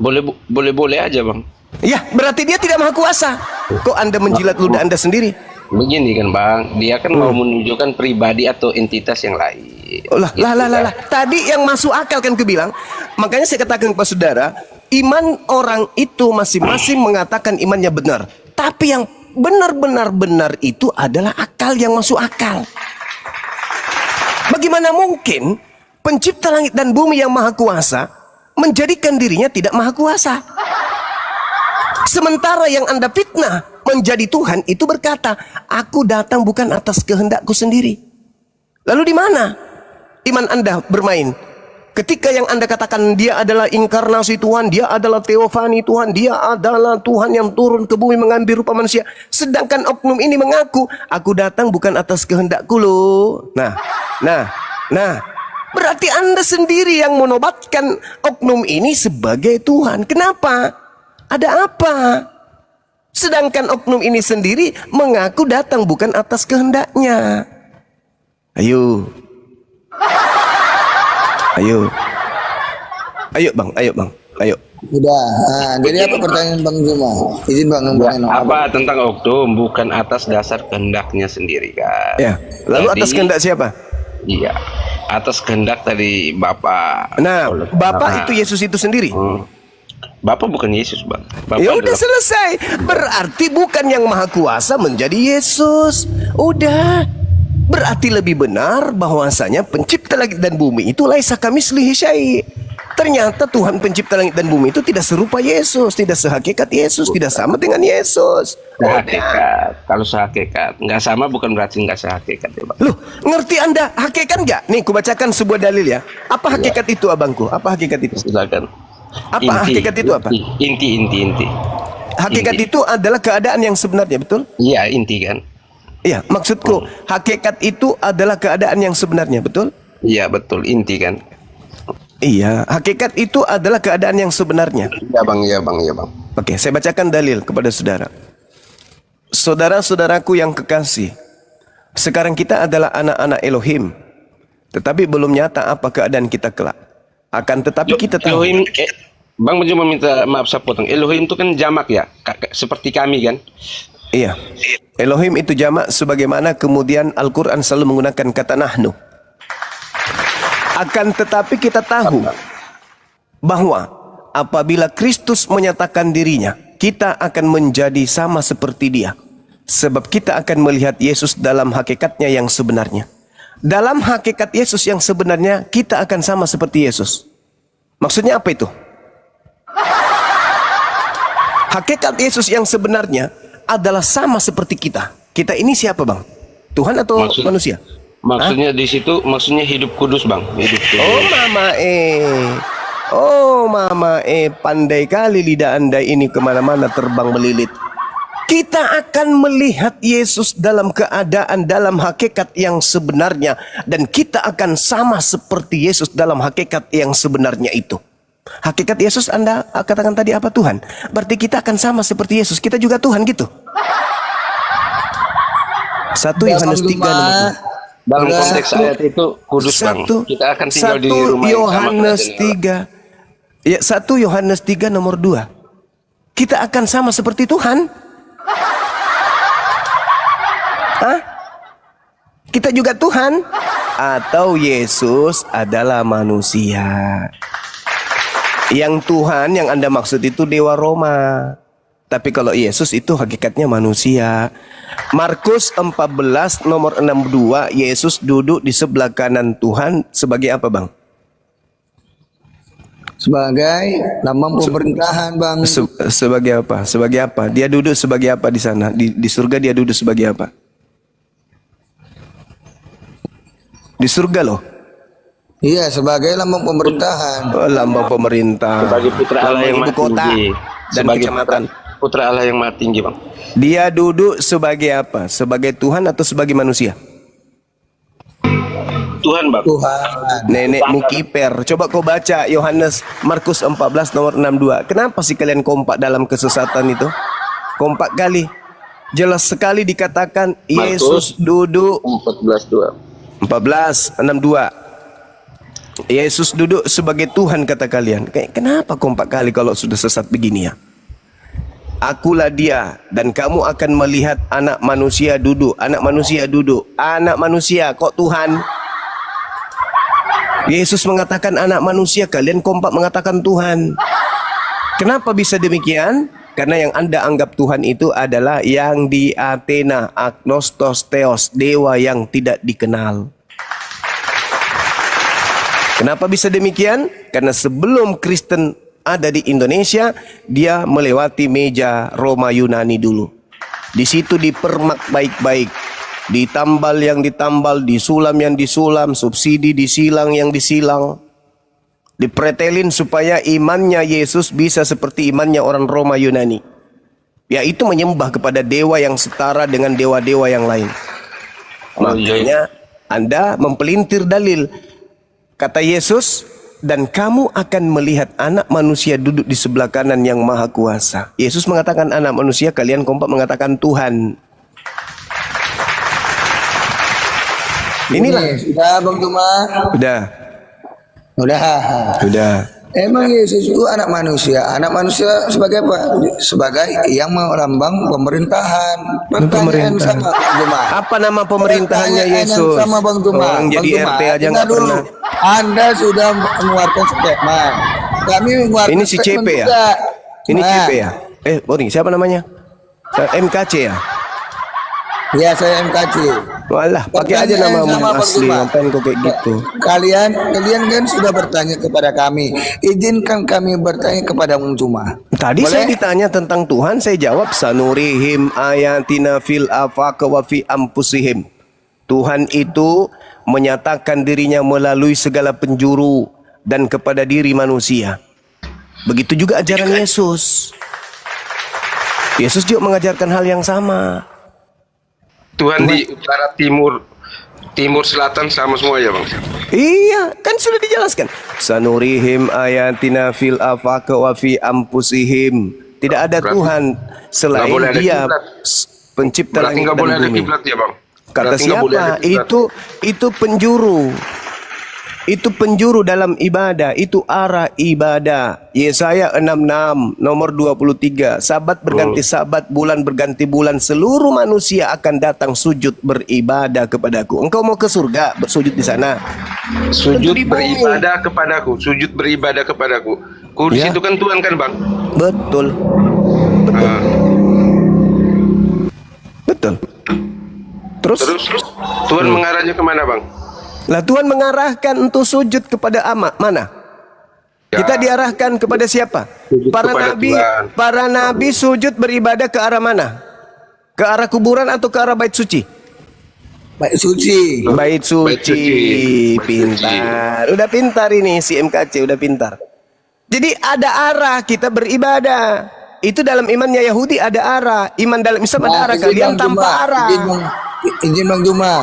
boleh aja Bang. Ya, berarti dia tidak maha kuasa. Kok Anda menjilat ludah Anda sendiri? Begini kan Bang, dia kan mau menunjukkan pribadi atau entitas yang lain. Oh, lah. Gitu kan. Tadi yang masuk akal kan kubilang. Makanya saya katakan kepada saudara, iman orang itu masing-masing mengatakan imannya benar. Tapi yang benar-benar benar itu adalah akal yang masuk akal. Bagaimana mungkin pencipta langit dan bumi yang maha kuasa menjadikan dirinya tidak maha kuasa? Sementara yang Anda fitnah menjadi Tuhan itu berkata, aku datang bukan atas kehendakku sendiri. Lalu di mana iman Anda bermain? Ketika yang Anda katakan dia adalah inkarnasi Tuhan, dia adalah teofani Tuhan, dia adalah Tuhan yang turun ke bumi mengambil rupa manusia. Sedangkan oknum ini mengaku, aku datang bukan atas kehendakku loh. Nah. Berarti Anda sendiri yang menobatkan oknum ini sebagai Tuhan. Kenapa? Ada apa? Sedangkan oknum ini sendiri mengaku datang bukan atas kehendaknya. Ayo Bang. Udah. Nah, jadi apa pertanyaan Bang Juma? Izin Bang ngomongin Apa tentang oknum bukan atas dasar kehendaknya sendiri kan? Ya. Lalu Jadi, atas kehendak siapa? Iya, atas kehendak dari Bapak. Nah, Oleh Bapak karena- itu Yesus itu sendiri. Bapak bukan Yesus Bang. Bapak Ya udah adalah- selesai. Berarti bukan yang maha kuasa menjadi Yesus. Udah. Berarti lebih benar bahwasanya pencipta langit dan bumi itu laisa kamislihi syai'. Ternyata Tuhan pencipta langit dan bumi itu tidak serupa Yesus, tidak sehakikat Yesus, tidak sama dengan Yesus. Sehakikat. Kalau sehakikat nggak sama bukan berarti nggak sehakikat ya Bang. Loh, ngerti Anda hakikat nggak? Nih, kubacakan sebuah dalil ya. Apa hakikat itu abangku? Apa hakikat itu? Silakan. Apa hakikat itu apa? Inti. Hakikat Inti. itu adalah keadaan yang sebenarnya, betul? Iya, inti kan. Iya, maksudku hakikat itu adalah keadaan yang sebenarnya, betul? Iya, betul, inti kan. Iya, hakikat itu adalah keadaan yang sebenarnya. Iya Bang. Oke, saya bacakan dalil kepada saudara. Saudara-saudaraku yang kekasih, sekarang kita adalah anak-anak Elohim, tetapi belum nyata apa keadaan kita kelak. Akan tetapi kita tahu. Elohim, Bang cuma minta maaf saya potong. Elohim itu kan jamak ya, seperti kami kan. Iya, Elohim itu jamak sebagaimana kemudian Al-Quran selalu menggunakan kata nahnu. Akan tetapi kita tahu bahwa apabila Kristus menyatakan dirinya, kita akan menjadi sama seperti dia. Sebab kita akan melihat Yesus dalam hakikatnya yang sebenarnya. Dalam hakikat Yesus yang sebenarnya, kita akan sama seperti Yesus. Maksudnya apa itu? Hakikat Yesus yang sebenarnya adalah sama seperti kita. Kita ini siapa Bang? Tuhan atau manusia? Maksudnya di situ maksudnya hidup kudus Bang, hidup kudus. Oh mama pandai kali lidah Anda ini kemana-mana terbang melilit. Kita akan melihat Yesus dalam keadaan, dalam hakikat yang sebenarnya. Dan kita akan sama seperti Yesus dalam hakikat yang sebenarnya itu. Hakikat Yesus Anda katakan tadi apa? Tuhan. Berarti kita akan sama seperti Yesus. Kita juga Tuhan gitu. 1 Yohanes 3. Dalam Udah. konteks ayat itu kudus bang. Kita akan tinggal di 1 rumah yang sama Yohanes kerajaan Allah. 3. Ya, 1 Yohanes 3 nomor 2. Kita akan sama seperti Tuhan. Hah? Kita juga Tuhan atau Yesus adalah manusia? Yang Tuhan yang Anda maksud itu dewa Roma. Tapi kalau Yesus itu hakikatnya manusia. Markus 14 nomor 62, Yesus duduk di sebelah kanan Tuhan sebagai apa, Bang? Sebagai lambang pemerintahan, Bang. Sebagai apa? Sebagai apa? Dia duduk sebagai apa di sana? Di surga dia duduk sebagai apa? Di surga loh. Iya, sebagai lambang pemerintahan. Oh, lambang pemerintah. Sebagai putra Allah yang Lambang ibu maha kota tinggi. dan Sebagai kecamatan. putra Allah yang maha tinggi bang. Dia duduk sebagai apa? Sebagai Tuhan atau sebagai manusia? Tuhan bang. Tuhan. Nenek Mukiper. Coba kau baca Yohanes Markus 14 nomor 62. Kenapa sih kalian kompak dalam kesesatan itu? Kompak kali. Jelas sekali dikatakan Yesus duduk 14:62. Yesus duduk sebagai Tuhan kata kalian. Kenapa kompak kali kalau sudah sesat begini ya? Akulah dia dan kamu akan melihat anak manusia duduk. Anak manusia duduk. Anak manusia kok Tuhan? Yesus mengatakan anak manusia, kalian kompak mengatakan Tuhan. Kenapa bisa demikian? Karena yang Anda anggap Tuhan itu adalah yang di Athena, agnostos theos, dewa yang tidak dikenal. Kenapa bisa demikian? Karena sebelum Kristen ada di Indonesia, dia melewati meja Roma Yunani dulu. Di situ dipermak baik-baik, ditambal yang ditambal, disulam yang disulam, subsidi disilang yang disilang, dipretelin supaya imannya Yesus bisa seperti imannya orang Roma Yunani, yaitu menyembah kepada dewa yang setara dengan dewa-dewa yang lain. Makanya Anda mempelintir dalil. Kata Yesus, dan kamu akan melihat anak manusia duduk di sebelah kanan yang maha kuasa. Yesus mengatakan anak manusia, kalian kompak mengatakan Tuhan. Inilah. Sudah Bang Tuma. Udah. Emang Yesus itu anak manusia. Anak manusia sebagai apa? Sebagai yang melambang pemerintahan. Pertanyaan sama Bang Tuma. Apa nama pemerintahannya Pertanyaan Yesus? sama Bang Tuma. Orang jadi Bang Tuma, RT aja dengar nggak dulu. pernah. Anda sudah mengeluarkan statement. Kami mengeluarkan Ini si statement CP ya? juga. Ini Nah, CP ya? Boring, siapa namanya? MKC ya? Ya, saya MKC. Walah, pakai aja nama Pertanyaan sama Bang asli. Tuma. Ngapain kok kayak gitu? Kalian kan sudah bertanya kepada kami. Izinkan kami bertanya kepada Bang Tuma. Tadi Boleh? saya ditanya tentang Tuhan, saya jawab sanurihim ayatina fil afaq wa fi anfusihim. Tuhan itu menyatakan dirinya melalui segala penjuru dan kepada diri manusia. Begitu juga ajaran Yesus. Yesus juga mengajarkan hal yang sama. Tuhan di utara, timur, selatan sama semua ya bang. Iya, kan sudah dijelaskan. Sanurihim ayatina fil afaq wa fi anfusihim. Tidak ada Berarti Tuhan selain boleh ada Dia kiblat. pencipta Berarti langit nggak dan boleh ada bumi. kiblat ya bang. Kata Berarti nggak boleh ada siapa? kiblat. Itu penjuru. Itu penjuru dalam ibadah, itu arah ibadah. Yesaya 66 nomor 23. Sabat berganti sabat, bulan berganti bulan, seluruh manusia akan datang sujud beribadah kepadaku. Engkau mau ke surga, bersujud di sana. Sujud Tentu di bumi. beribadah kepadaku, sujud beribadah kepadaku. Kudus Ya. itu kan Tuhan kan bang. Betul. Ah. Betul. Terus Tuhan mengarahnya kemana bang? lah Tuhan mengarahkan untuk sujud kepada mana? Ya. Kita diarahkan kepada siapa? Sujud Para kepada nabi, Tuhan. para nabi sujud beribadah ke arah mana? Ke arah kuburan atau ke arah bait suci? Baik suci. Bait suci. Bait suci. Pintar. Udah pintar ini si MKC, udah pintar. Jadi ada arah kita beribadah. Itu dalam imannya Yahudi ada arah. Iman dalam Islam ada arah. izin Kalian Bang tanpa Juma. arah. Izin Bang Juma.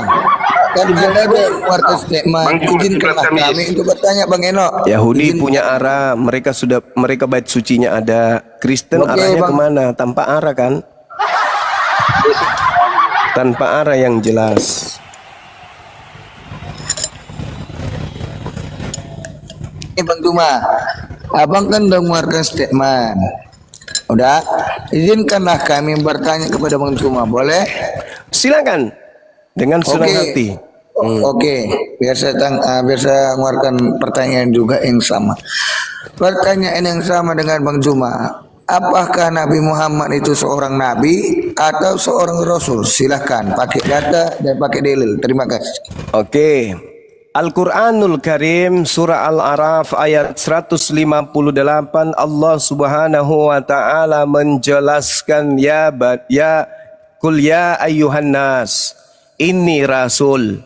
Kan Anda mengeluarkan statement. Bang Juma, Izinkanlah Khamis. kami untuk bertanya Bang Eno. Yahudi Izin- punya arah, mereka bait sucinya ada. Kristen Oke, arahnya Bang. kemana? Tanpa arah kan? Tanpa arah yang jelas. Bang Tuma, abang kan udah mengeluarkan statement. Udah, izinkanlah kami bertanya kepada Bang Tuma, boleh? Silakan dengan senang hati. Oke, biar saya mengeluarkan pertanyaan juga yang sama. Pertanyaan yang sama dengan Bang Juma. Apakah Nabi Muhammad itu seorang nabi atau seorang rasul? Silahkan pakai data dan pakai dalil. Terima kasih. Oke. Al-Quranul Karim surah Al-Araf ayat 158 Allah Subhanahu wa taala menjelaskan kul ya ayyuhan nas inni rasul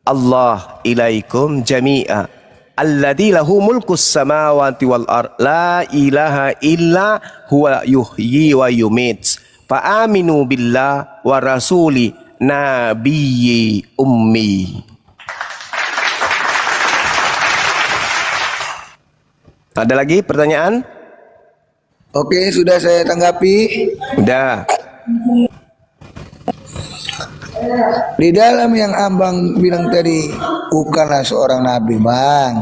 Allah ilaikum jami'a alladzi lahu mulkus samawati wal ard la ilaha illa huwa yuhyi wa yumit fa aminu billah wa rasuli nabiyyi ummi. Ada lagi pertanyaan? Oke, sudah saya tanggapi. Udah. Di dalam yang abang bilang tadi, bukanlah seorang nabi, Bang.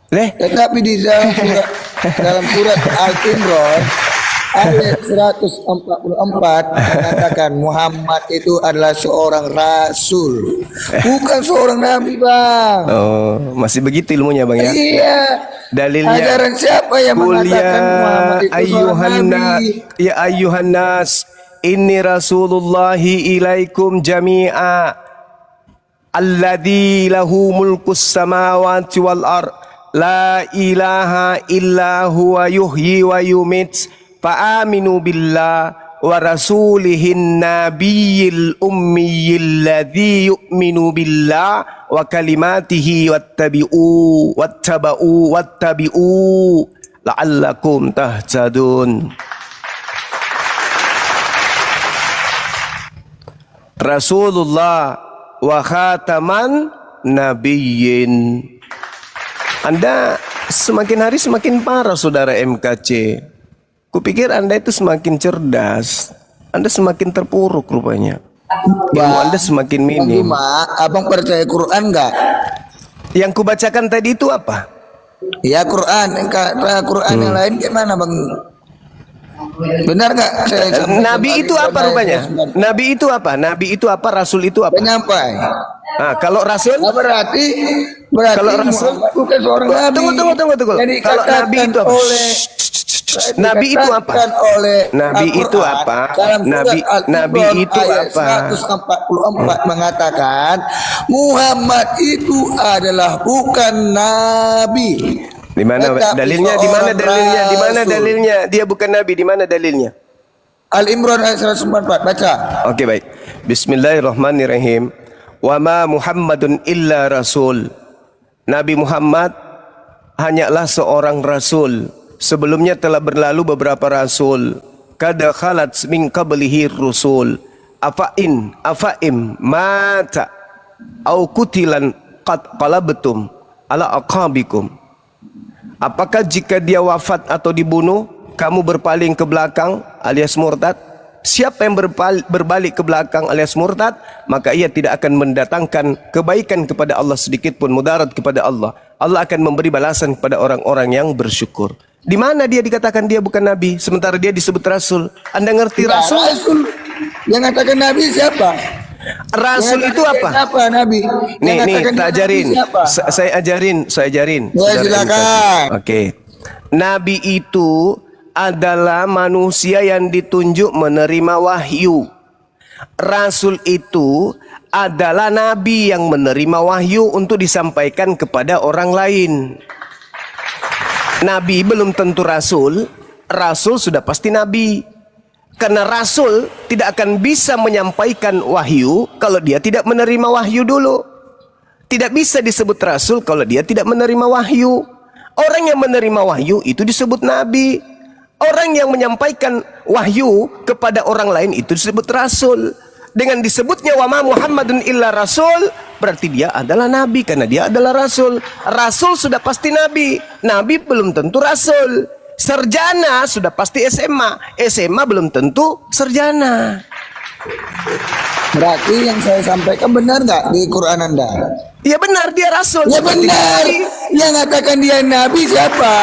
Tetapi di dalam surat Al-Imran ayat 144 mengatakan Muhammad itu adalah seorang rasul, bukan seorang nabi, Bang. Oh, masih begitu ilmunya, Bang ya? Iya. Dalilnya ajaran siapa yang mengatakan Muhammad itu seorang nabi? Ya ayyuhan nas inni rasulullahi ilaikum jami'a alladzi lahu mulkus samawati wal ard la ilaha illa huwa yuhyi wa yumit fa aminu billah wa rasulihin nabiyil ummiyil ladzi yu'minu billah wa kalimatihi wattaba'u la'allakum tahtadun. Rasulullah wa khataman nabiyyin. Anda semakin hari semakin parah, saudara MKC. Kupikir Anda itu semakin cerdas, Anda semakin terpuruk rupanya. Ilmu Anda semakin minim. Abang percaya Quran enggak? Yang kubacakan tadi itu apa? Ya Quran, Quran yang lain gimana, Bang? Benar nggak? Nabi itu apa rupanya? Nabi itu apa? Nabi itu apa? Rasul itu apa? Penyampai. Nah, kalau rasul? Berarti kalau rasul bukan seorang nabi. Tunggu. Jadi kalau nabi itu apa? Nabi itu apa? Nabi itu apa? Nabi itu apa? 144 mengatakan Muhammad itu adalah bukan nabi. Di mana dalilnya? Di mana dalilnya? Di mana dalilnya? Dia bukan nabi. Di mana dalilnya? Al-Imran ayat 144. Baca. Oke, baik. Bismillahirrahmanirrahim. Wa ma Muhammadun illa rasul. Nabi Muhammad hanyalah seorang rasul. Sebelumnya telah berlalu beberapa rasul. Kada khalat min qablihi rusul. Afaim mata au kutilan qad qalabtum ala aqabikum. Apakah jika dia wafat atau dibunuh, kamu berpaling ke belakang alias murtad? Siapa yang berbalik ke belakang alias murtad, maka ia tidak akan mendatangkan kebaikan kepada Allah sedikit pun, mudarat kepada Allah. Allah akan memberi balasan kepada orang-orang yang bersyukur. Di mana dia dikatakan dia bukan nabi, sementara dia disebut rasul? Anda ngerti rasul? Yang katakan nabi siapa? Rasul itu apa? Siapa nabi? Nih, tak ajarin. Saya ajarin. Ya, silakan. Oke. Nabi itu adalah manusia yang ditunjuk menerima wahyu. Rasul itu adalah nabi yang menerima wahyu untuk disampaikan kepada orang lain. Nabi belum tentu rasul, rasul sudah pasti nabi. Karena rasul tidak akan bisa menyampaikan wahyu kalau dia tidak menerima wahyu dulu. Tidak bisa disebut rasul kalau dia tidak menerima wahyu. Orang yang menerima wahyu itu disebut nabi. Orang yang menyampaikan wahyu kepada orang lain itu disebut rasul. Dengan disebutnya wa ma Muhammadun illa rasul, berarti dia adalah nabi karena dia adalah rasul. Rasul sudah pasti nabi. Nabi belum tentu rasul. Sarjana sudah pasti SMA. SMA belum tentu sarjana. Berarti yang saya sampaikan benar nggak di Quran Anda? Ya benar, dia rasul. Ya Seperti benar. Nabi. Yang mengatakan dia nabi siapa?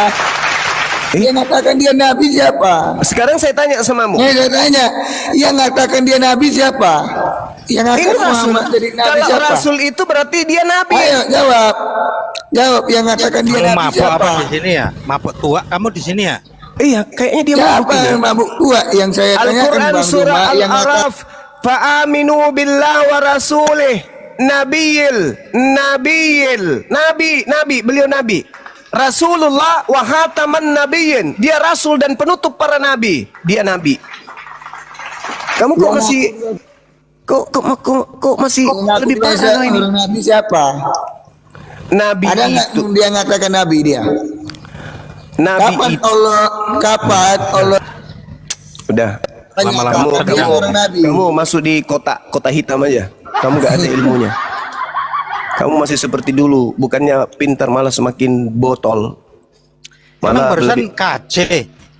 Yang mengatakan dia nabi siapa? Sekarang saya tanya samamu. Saya tanya, yang mengatakan dia nabi siapa? Yang Ini mengatakan rasul. Muhammad jadi nabi Kalau siapa? rasul itu berarti dia nabi. Ayo jawab. Jawab yang mengatakan dia Kamu nabi mabuk siapa? apa di sini ya? Mabuk tua kamu di sini ya? Iya, kayaknya dia Siapa mabuk. yang mabuk tua? Yang saya tanyakan Al-Quran Bang surah Juma yang Al-Araf. Fa'aminu billah wa rasulih. Nabi, beliau nabi. Rasulullah wa khataman nabiyyin. Dia rasul dan penutup para nabi. Dia nabi. Kamu kok masih kok masih lebih parah ini? Orang nabi siapa? Nabi Ada nggak itu. dia mengatakan nabi dia? Nabi Kapan itu. Allah Udah. Lama-lama dia orang nabi? Kamu masuk di kota hitam aja. Kamu gak ada ilmunya. Kamu masih seperti dulu, bukannya pintar malah semakin botol. Emang Malah barusan lebih KC.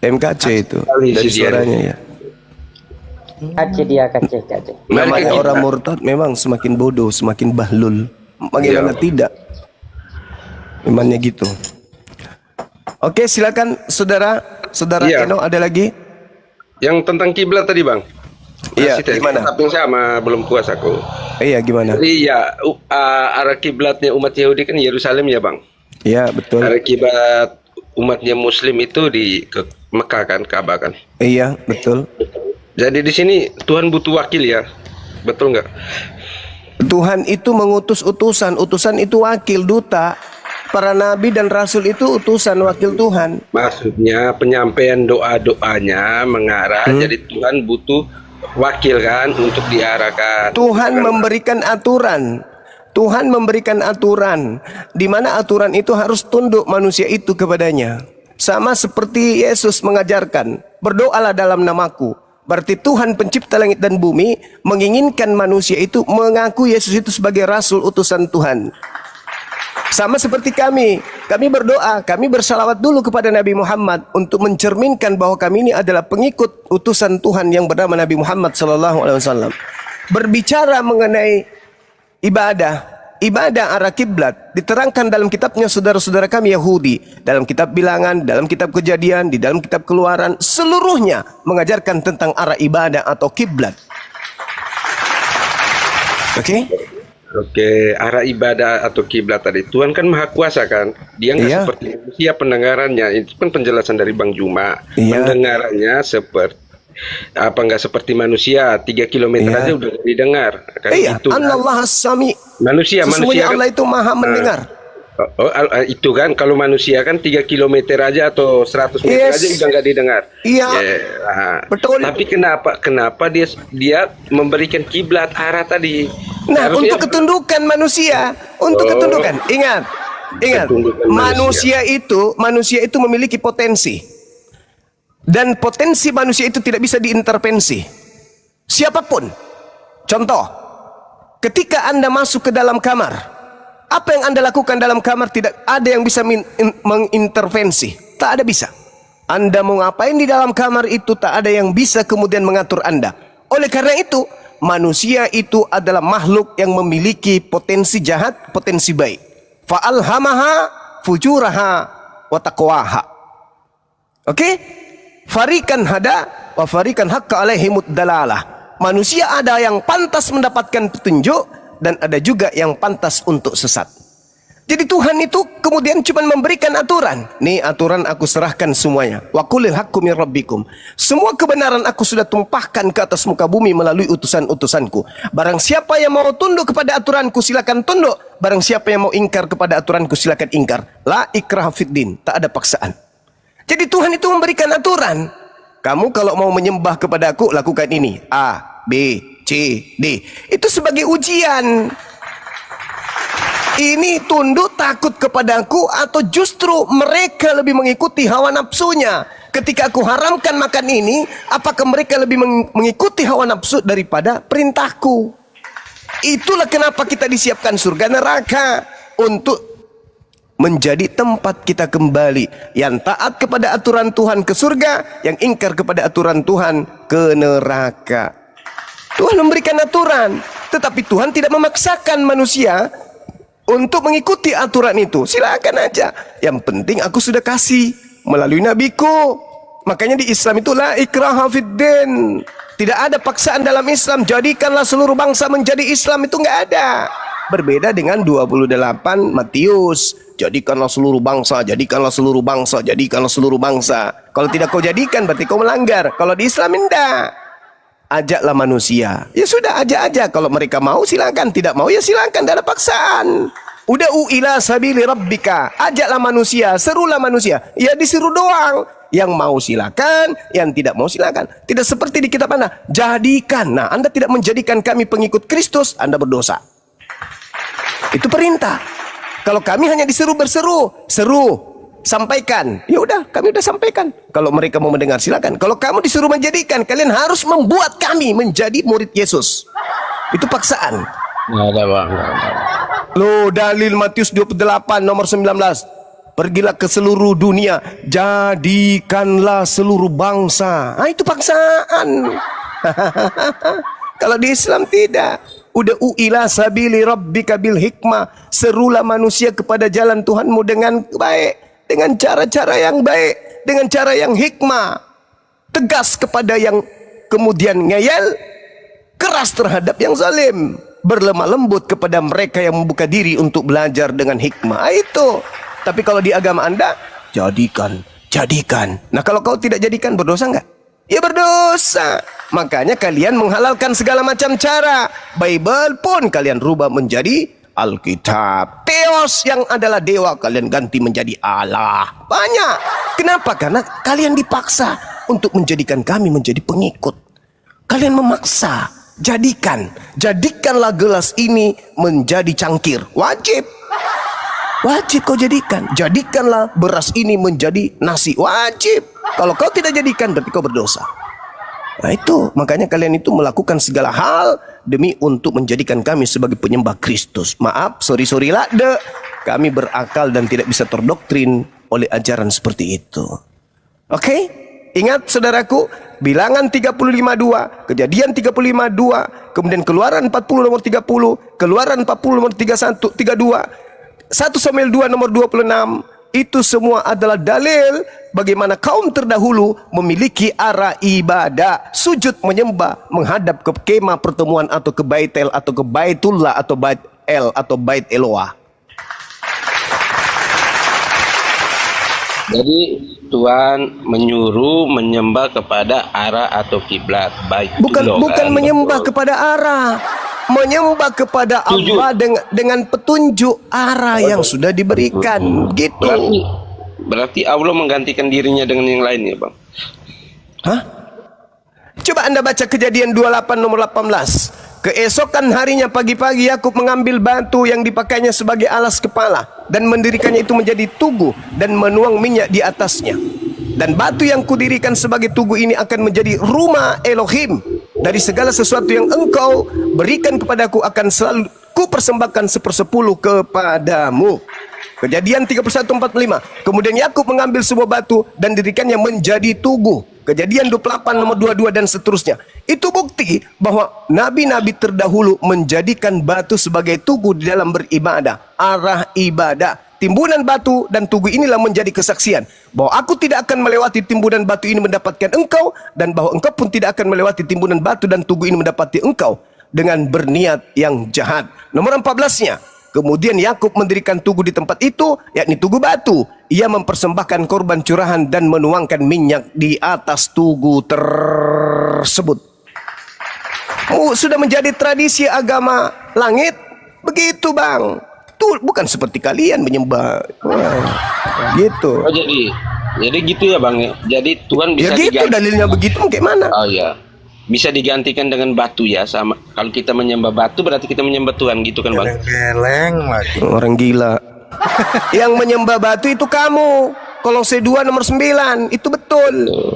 MKC itu Sekali dari sih dia. suaranya ya. Kace dia kace. Namanya kita- orang murtad memang semakin bodoh, semakin bahlul. Bagaimana tidak? Memangnya gitu. Oke, silakan saudara Iya. Eno, ada lagi? Yang tentang kiblat tadi bang. Iya, Masih tadi, gimana? Tapi sama belum puas aku. Iya, gimana? Jadi ya arah kiblatnya umat Yahudi kan Yerusalem ya bang. Iya, betul. Arah kiblat umatnya Muslim itu di ke Mekah kan, Ka'bah kan. Iya, betul. Jadi di sini Tuhan butuh wakil ya, betul nggak? Tuhan itu mengutus utusan, utusan itu wakil, duta. Para nabi dan rasul itu utusan, wakil Tuhan. Maksudnya penyampaian doa-doanya mengarah. Jadi Tuhan butuh wakil kan untuk diarahkan. Tuhan memberikan aturan. Tuhan memberikan aturan di mana aturan itu harus tunduk manusia itu kepadanya. Sama seperti Yesus mengajarkan, berdoalah dalam namaku. Berarti Tuhan pencipta langit dan bumi menginginkan manusia itu mengaku Yesus itu sebagai rasul utusan Tuhan. Sama seperti kami berdoa, kami bersalawat dulu kepada Nabi Muhammad untuk mencerminkan bahwa kami ini adalah pengikut utusan Tuhan yang bernama Nabi Muhammad SAW. Berbicara mengenai ibadah arah kiblat diterangkan dalam kitabnya saudara-saudara kami Yahudi, dalam kitab Bilangan, dalam kitab Kejadian, di dalam kitab Keluaran, seluruhnya mengajarkan tentang arah ibadah atau kiblat. Oke? Oke, arah ibadah atau kiblat tadi. Tuhan kan maha kuasa kan. Dia nggak Iya. seperti manusia pendengarannya. Itu kan penjelasan dari Bang Juma. Iya. Pendengarannya nggak seperti manusia. 3 kilometer Iya. aja udah didengar. Kayak Iya, gitu kan. Allah As-Sami. Manusia Sesungguhnya kan, Allah itu maha mendengar. itu kan kalau manusia kan 3 kilometer aja atau 100 meter Yes. aja udah nggak didengar. Iya. Betul. Tapi kenapa dia memberikan kiblat arah tadi? Nah, Seharusnya- untuk ketundukan manusia, untuk Oh. ketundukan. Ingat. Ketundukan Manusia itu memiliki potensi. Dan potensi manusia itu tidak bisa diintervensi. Siapapun. Contoh, ketika Anda masuk ke dalam kamar, apa yang Anda lakukan dalam kamar tidak ada yang bisa mengintervensi. Tak ada bisa. Anda mau ngapain di dalam kamar itu tak ada yang bisa kemudian mengatur Anda. Oleh karena itu, manusia itu adalah makhluk yang memiliki potensi jahat, potensi baik. Fa'alhamaha fujuraha wa taqwaha. Oke? Farikan hada wa farikan haqqa alaihimud dalalah. Manusia ada yang pantas mendapatkan petunjuk dan ada juga yang pantas untuk sesat. Jadi Tuhan itu kemudian cuma memberikan aturan. Nih aturan aku serahkan semuanya. Wa qulil haqqu mir rabbikum. Semua kebenaran aku sudah tumpahkan ke atas muka bumi melalui utusan-utusanku. Barang siapa yang mau tunduk kepada aturanku silakan tunduk. Barang siapa yang mau ingkar kepada aturanku silakan ingkar. La ikraha fiddin, tak ada paksaan. Jadi Tuhan itu memberikan aturan. Kamu kalau mau menyembah kepada aku lakukan ini. A, B, C, D. Itu sebagai ujian. Ini tunduk takut kepadaku atau justru mereka lebih mengikuti hawa nafsunya. Ketika aku haramkan makan ini, apakah mereka lebih mengikuti hawa nafsu daripada perintahku? Itulah kenapa kita disiapkan surga neraka, untuk menjadi tempat kita kembali. Yang taat kepada aturan Tuhan ke surga, yang ingkar kepada aturan Tuhan ke neraka. Tuhan memberikan aturan, tetapi Tuhan tidak memaksakan manusia untuk mengikuti aturan itu. Silakan aja. Yang penting aku sudah kasih melalui nabiku. Makanya di Islam itu la ikraha fiddin. Tidak ada paksaan dalam Islam. Jadikanlah seluruh bangsa menjadi Islam, itu nggak ada. Berbeda dengan 28 Matius. Jadikanlah seluruh bangsa, jadikanlah seluruh bangsa, jadikanlah seluruh bangsa. Kalau tidak kau jadikan berarti kau melanggar. Kalau di Islam enggak. Ajaklah manusia. Ya sudah, ajak aja. Kalau mereka mau silakan, tidak mau ya silakan, tidak ada paksaan. Uda'u ila sabili rabbika. Ajaklah manusia, serulah manusia. Ya disuruh doang. Yang mau silakan, yang tidak mau silakan. Tidak seperti di kitab Anda. Jadikan. Nah, Anda tidak menjadikan kami pengikut Kristus, Anda berdosa. Itu perintah. Kalau kami hanya disuruh berseru, seru, sampaikan. Ya udah, kami udah sampaikan. Kalau mereka mau mendengar silakan. Kalau kamu disuruh menjadikan, kalian harus membuat kami menjadi murid Yesus. Itu paksaan. Nggak ada bang. Loh, dalil Matius 28 nomor 19. Pergilah ke seluruh dunia, jadikanlah seluruh bangsa. Ah, itu paksaan. Kalau di Islam tidak. Uda'u ila sabili rabbika bil hikmah. Serulah manusia kepada jalan Tuhanmu dengan baik, dengan cara-cara yang baik, dengan cara yang hikmah. Tegas kepada yang kemudian ngeyel, keras terhadap yang zalim. Berlemah lembut kepada mereka yang membuka diri untuk belajar dengan hikmah. Itu. Tapi kalau di agama Anda, jadikan. Nah, kalau kau tidak jadikan, berdosa enggak? Ya berdosa. Makanya kalian menghalalkan segala macam cara. Bible pun kalian rubah menjadi Alkitab. Theos yang adalah dewa, kalian ganti menjadi Allah. Banyak. Kenapa? Karena kalian dipaksa untuk menjadikan kami menjadi pengikut. Kalian memaksa. Jadikanlah gelas ini menjadi cangkir. Wajib kau jadikan. Jadikanlah beras ini menjadi nasi. Wajib. Kalau kau tidak jadikan berarti kau berdosa. Nah itu, makanya kalian itu melakukan segala hal demi untuk menjadikan kami sebagai penyembah Kristus. Maaf, sorry lah, kami berakal dan tidak bisa terdoktrin oleh ajaran seperti itu. Oke? Ingat saudaraku, Bilangan 35:2, Kejadian 35:2, kemudian Keluaran 40 nomor 30, Keluaran 40 nomor 32, 1 Samuel 2 nomor 26. Itu semua adalah dalil bagaimana kaum terdahulu memiliki arah ibadah, sujud menyembah menghadap ke kemah pertemuan atau ke Baitel atau ke Baitullah atau Bait El atau Bait Eloah. Jadi Tuhan menyuruh menyembah kepada arah atau kiblat. Bukan menyembah kepada arah. Menyembah kepada Allah dengan petunjuk arah yang sudah diberikan. Gitu. Berarti Allah menggantikan dirinya dengan yang lain ya bang? Hah? Coba Anda baca Kejadian 28 nomor 18. Keesokan harinya pagi-pagi Yakub mengambil batu yang dipakainya sebagai alas kepala dan mendirikannya itu menjadi tugu dan menuang minyak di atasnya. Dan batu yang kudirikan sebagai tugu ini akan menjadi rumah Elohim. Dari segala sesuatu yang engkau berikan kepadaku akan selalu ku persembahkan 1/10 kepadamu. Kejadian 31:45. Kemudian Yakub mengambil sebuah batu dan dirikannya menjadi tugu. Kejadian 28 nomor 22 dan seterusnya. Itu bukti bahwa nabi-nabi terdahulu menjadikan batu sebagai tugu di dalam beribadah, arah ibadah. Timbunan batu dan tugu inilah menjadi kesaksian bahwa aku tidak akan melewati timbunan batu ini mendapatkan engkau, dan bahwa engkau pun tidak akan melewati timbunan batu dan tugu ini mendapati engkau dengan berniat yang jahat. Nomor 14-nya, kemudian Yakub mendirikan tugu di tempat itu, yakni tugu batu. Ia mempersembahkan korban curahan dan menuangkan minyak di atas tugu tersebut. Sudah menjadi tradisi agama langit. Begitu bang. Itu bukan seperti kalian menyembah. Gitu. Oh jadi gitu ya bang ya. Jadi Tuhan bisa ya gitu dalilnya begitu gimana? Oh ya. Bisa digantikan dengan batu ya, sama kalau kita menyembah batu berarti kita menyembah Tuhan gitu kan bang? Geleng lagi. Orang gila. Yang menyembah batu itu kamu. Kolose 2 nomor 9 itu betul.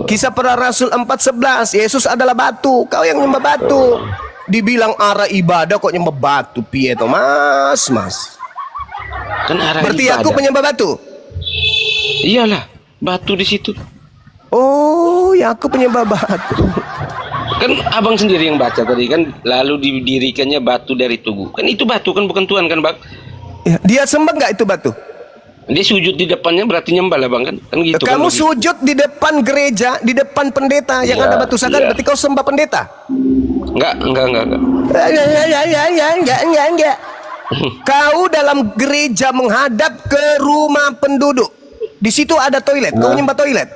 Kisah Para Rasul 4:11 Yesus adalah batu, kau yang menyembah batu. Dibilang arah ibadah kok nyembah batu piye to mas? Kan arah berarti ibadah. aku penyembah batu. Iyalah, batu di situ. Oh, ya aku penyembah batu. Kan abang sendiri yang baca tadi kan, lalu didirikannya batu dari tugu. Kan itu batu kan, bukan Tuhan kan bang? Ya, dia sembah nggak itu batu? Dia sujud di depannya berarti nyembah lah bang kan? Kan gitu. Kamu kan, sujud di depan gereja, di depan pendeta yang Iya, ada batu sandal, iya. berarti kau sembah pendeta? Enggak. Enggak. Kau dalam gereja menghadap ke rumah penduduk. Di situ ada toilet. Kau nyembah toilet.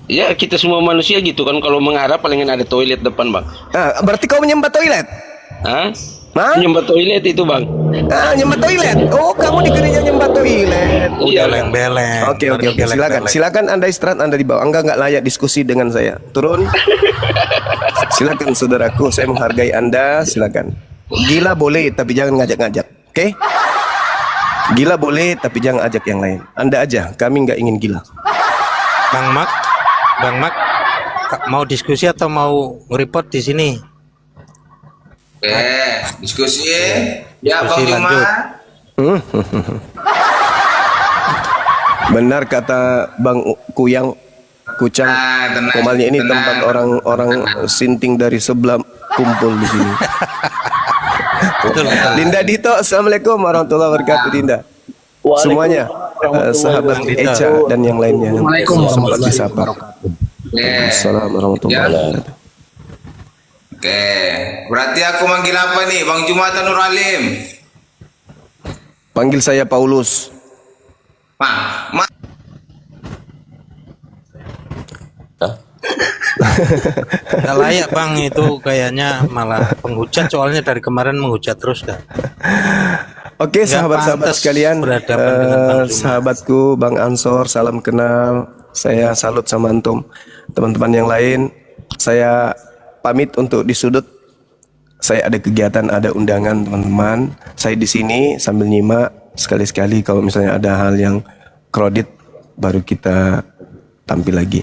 Ya kita semua manusia gitu kan, kalau menghadap palingan ada toilet depan bang. Berarti kau menyembah toilet? Hah? Hah? Nyembah toilet itu bang. Nyembah toilet. Oh, kamu di gereja nyembah toilet. Iya. Beleng-beleng. Oke. Silakan Anda istirahat, Anda di bawah. Enggak layak diskusi dengan saya. Turun. Silakan saudaraku, saya menghargai Anda. Silakan. Gila boleh, tapi jangan ngajak-ngajak. Oke? Gila boleh, tapi jangan ajak yang lain. Anda aja, kami nggak ingin gila. Bang Mak, mau diskusi atau mau report di sini? Diskusi ya Bang Diskusi Juma. lanjut. Benar kata Bang Kuyang, Kucang, tenang, Komalnya ini tenang. tempat orang-orang sinting dari sebelah kumpul di sini. Betul. Dinda Dito, assalamualaikum warahmatullahi wabarakatuh. Dinda, semuanya, sahabat Eca dan yang lainnya. Sempat disapa. Assalamualaikum warahmatullahi wabarakatuh. Oke, berarti aku manggil apa nih, Bang Juma atau Nur Alim? Panggil saya Paulus. Gak layak bang, itu kayaknya malah penghujat, soalnya dari kemarin menghujat terus kan. Oke, Nggak sahabat-sahabat pantas sekalian, berhadapan dengan Bang Juma. sahabatku Bang Ansor, salam kenal. Saya salut sama antum. Teman-teman yang lain, saya pamit untuk di sudut. Saya ada kegiatan, ada undangan teman-teman. Saya di sini sambil nyimak. Sekali-sekali kalau misalnya ada hal yang kredit, baru kita tampil lagi.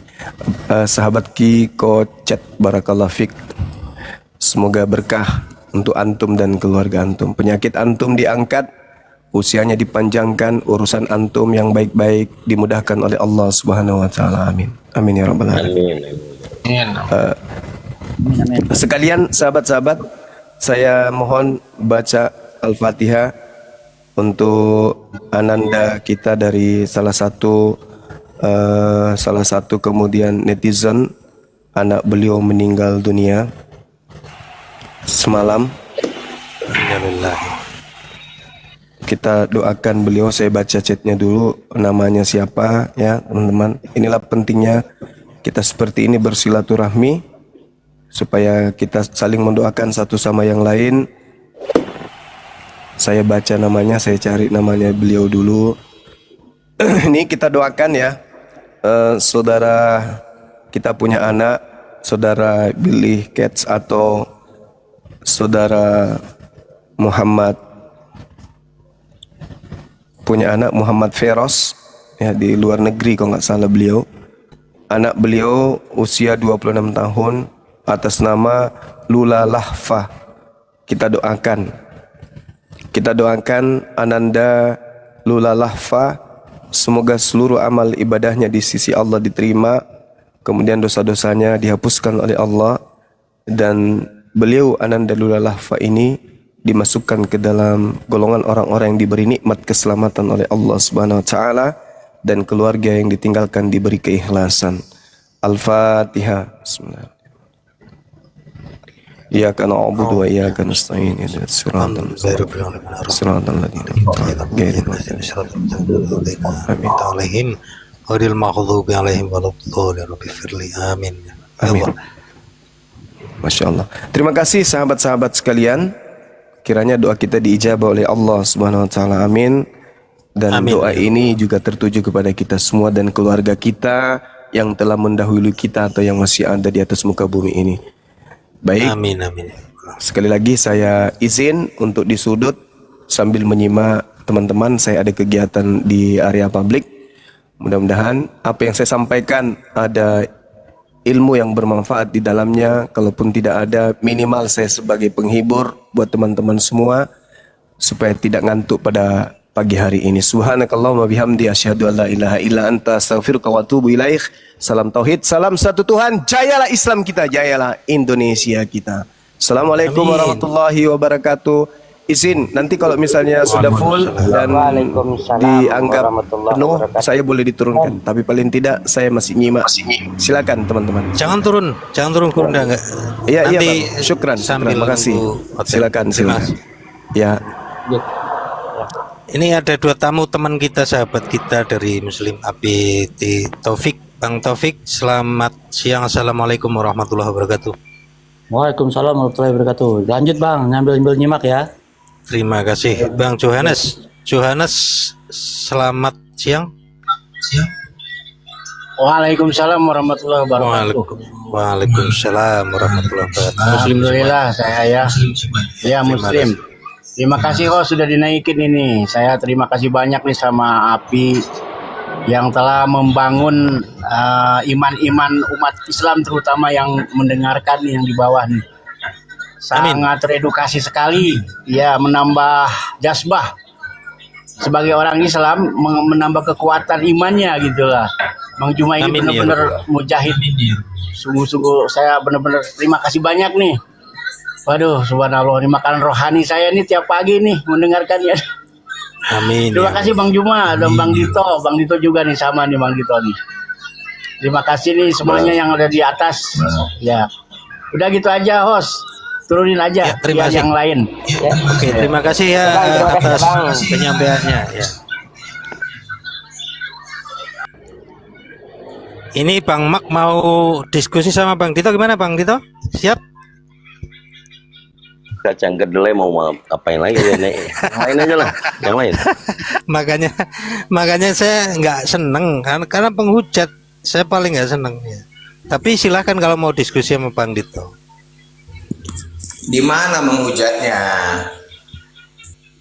Sahabat Kiko Chat, barakallah fik. Semoga berkah untuk antum dan keluarga antum. Penyakit antum diangkat, usianya dipanjangkan, urusan antum yang baik-baik dimudahkan oleh Allah Subhanahu wa taala. Amin. Amin ya rabbal alamin. Sekalian sahabat-sahabat, saya mohon baca Al-Fatihah untuk ananda kita dari salah satu kemudian netizen, anak beliau meninggal dunia semalam. Alhamdulillah. Kita doakan beliau. Saya baca chatnya dulu, namanya siapa ya teman-teman. Inilah pentingnya kita seperti ini bersilaturahmi, supaya kita saling mendoakan satu sama yang lain. Saya baca namanya, saya cari namanya beliau dulu. Ini kita doakan ya, saudara kita punya anak, saudara Billy Cats atau saudara Muhammad punya anak Muhammad Feros ya, di luar negeri kalau nggak salah beliau. Anak beliau usia 26 tahun atas nama Lula Lahfa. Kita doakan Ananda Lula Lahfa, semoga seluruh amal ibadahnya di sisi Allah diterima, kemudian dosa-dosanya dihapuskan oleh Allah, dan beliau Ananda Lula Lahfa ini dimasukkan ke dalam golongan orang-orang yang diberi nikmat keselamatan oleh Allah Subhanahu wa taala, dan keluarga yang ditinggalkan diberi keikhlasan. Al-Fatihah. Bismillah. Iyyaka na'budu wa iyyaka nasta'in. Ihdinas siratal ladzina Amin. Ghairil maghdubi alaihim waladdallin. Amin. Amin. Masya Allah. Terima kasih sahabat-sahabat sekalian. Kiranya doa kita diijabah oleh Allah Subhanahu wa taala. Amin. Dan Amin. doa ini juga tertuju kepada kita semua dan keluarga kita yang telah mendahului kita atau yang masih ada di atas muka bumi ini. Baik. Amin. Sekali lagi saya izin untuk di sudut sambil menyimak teman-teman. Saya ada kegiatan di area publik. Mudah-mudahan apa yang saya sampaikan ada ilmu yang bermanfaat di dalamnya. Kalaupun tidak ada, minimal saya sebagai penghibur buat teman-teman semua supaya tidak ngantuk pada pagi hari ini. Subhanakallahumma bihamdi asyhadu an la ilaha illa anta astaghfiruka wa atubu ilaik. Salam tauhid, salam satu Tuhan. Jayalah Islam kita, jayalah Indonesia kita. Assalamualaikum Amin. warahmatullahi wabarakatuh. Izin nanti kalau misalnya sudah full dan Waalaikumsalam dianggap warahmatullahi penuh, wabarakatuh. saya boleh diturunkan. Tapi paling tidak saya masih nyimak. Silakan teman-teman. Jangan turun kurunda enggak. Iya iya Nanti Bang. Syukran. sambil Terima kasih. nunggu hotel. Silakan Terima silakan. kasih. Ya. Ini ada dua tamu teman kita, sahabat kita dari Muslim APT, Taufik. Bang Taufik, selamat siang. Assalamualaikum warahmatullahi wabarakatuh. Waalaikumsalam warahmatullahi wabarakatuh. Lanjut Bang, nyambil nyimak ya. Terima kasih. Bang Johannes, selamat siang. Waalaikumsalam warahmatullahi wabarakatuh. Waalaikumsalam warahmatullahi wabarakatuh. Alhamdulillah saya ya Muslim. Terima kasih kok sudah dinaikin ini. Saya terima kasih banyak nih sama API yang telah membangun iman-iman umat Islam, terutama yang mendengarkan nih, yang di bawah nih. Sangat teredukasi sekali, ya, menambah jazbah sebagai orang Islam, menambah kekuatan imannya gitulah. Bang Juma ini benar-benar mujahid. Sungguh-sungguh saya benar-benar terima kasih banyak nih. Waduh, subhanallah, ini makanan rohani saya nih tiap pagi nih mendengarkannya. Amin. Terima kasih Bang Juma dan Bang Dito. Bang Dito juga nih, sama nih Bang Dito nih. Terima kasih nih semuanya yang ada di atas. Ya, udah gitu aja host. Turunin aja terima kasih. yang lain. Ya. Oke, terima kasih ya atas penyampaiannya ya. Ini Bang Mak mau diskusi sama Bang Dito, gimana Bang Dito? Siap? Kacang kedelai mau apain lagi ya, Nek? Yang lain aja lah, yang lain. makanya saya nggak seneng karena penghujat, saya paling nggak seneng ya. Tapi silahkan kalau mau diskusi sama Bang Dito. Di mana menghujatnya?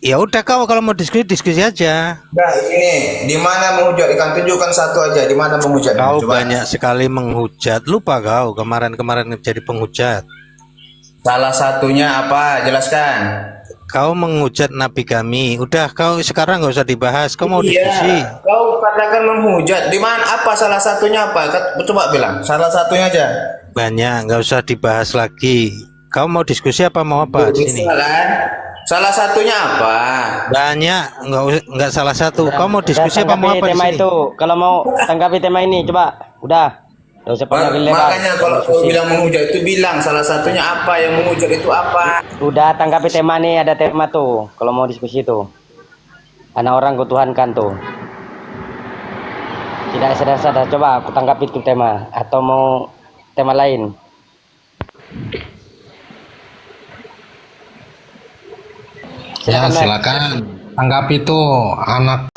Ya udah, kalau mau diskusi aja. Nah, ini di mana menghujat? Tunjukkan satu aja. Di mana menghujat? Kau Coba. banyak sekali menghujat. Lupa kau kemarin jadi penghujat. Salah satunya apa? Jelaskan. Kau menghujat Nabi kami. Udah, kau sekarang nggak usah dibahas. Kau mau diskusi. Kau katakan menghujat. Di mana? Apa salah satunya apa? Coba bilang. Salah satunya aja. Banyak, nggak usah dibahas lagi. Kau mau diskusi apa mau apa di sini? Kan? Salah satunya apa? Banyak, nggak salah satu. Kau mau diskusi apa mau apa di tema sini? itu. Kalau mau tanggapi tema ini, coba. Udah. Gak usah panggil lebar. Makanya kalau kau bilang menghujat itu bilang salah satunya apa, yang menghujat itu apa. Udah tanggapi tema nih, ada tema tuh. Kalau mau diskusi tuh. Anak orang kutuhankan tuh. Tidak sadar-sadar. Coba aku tanggapi itu tema. Atau mau tema lain. Ya silakan tanggapi tuh anak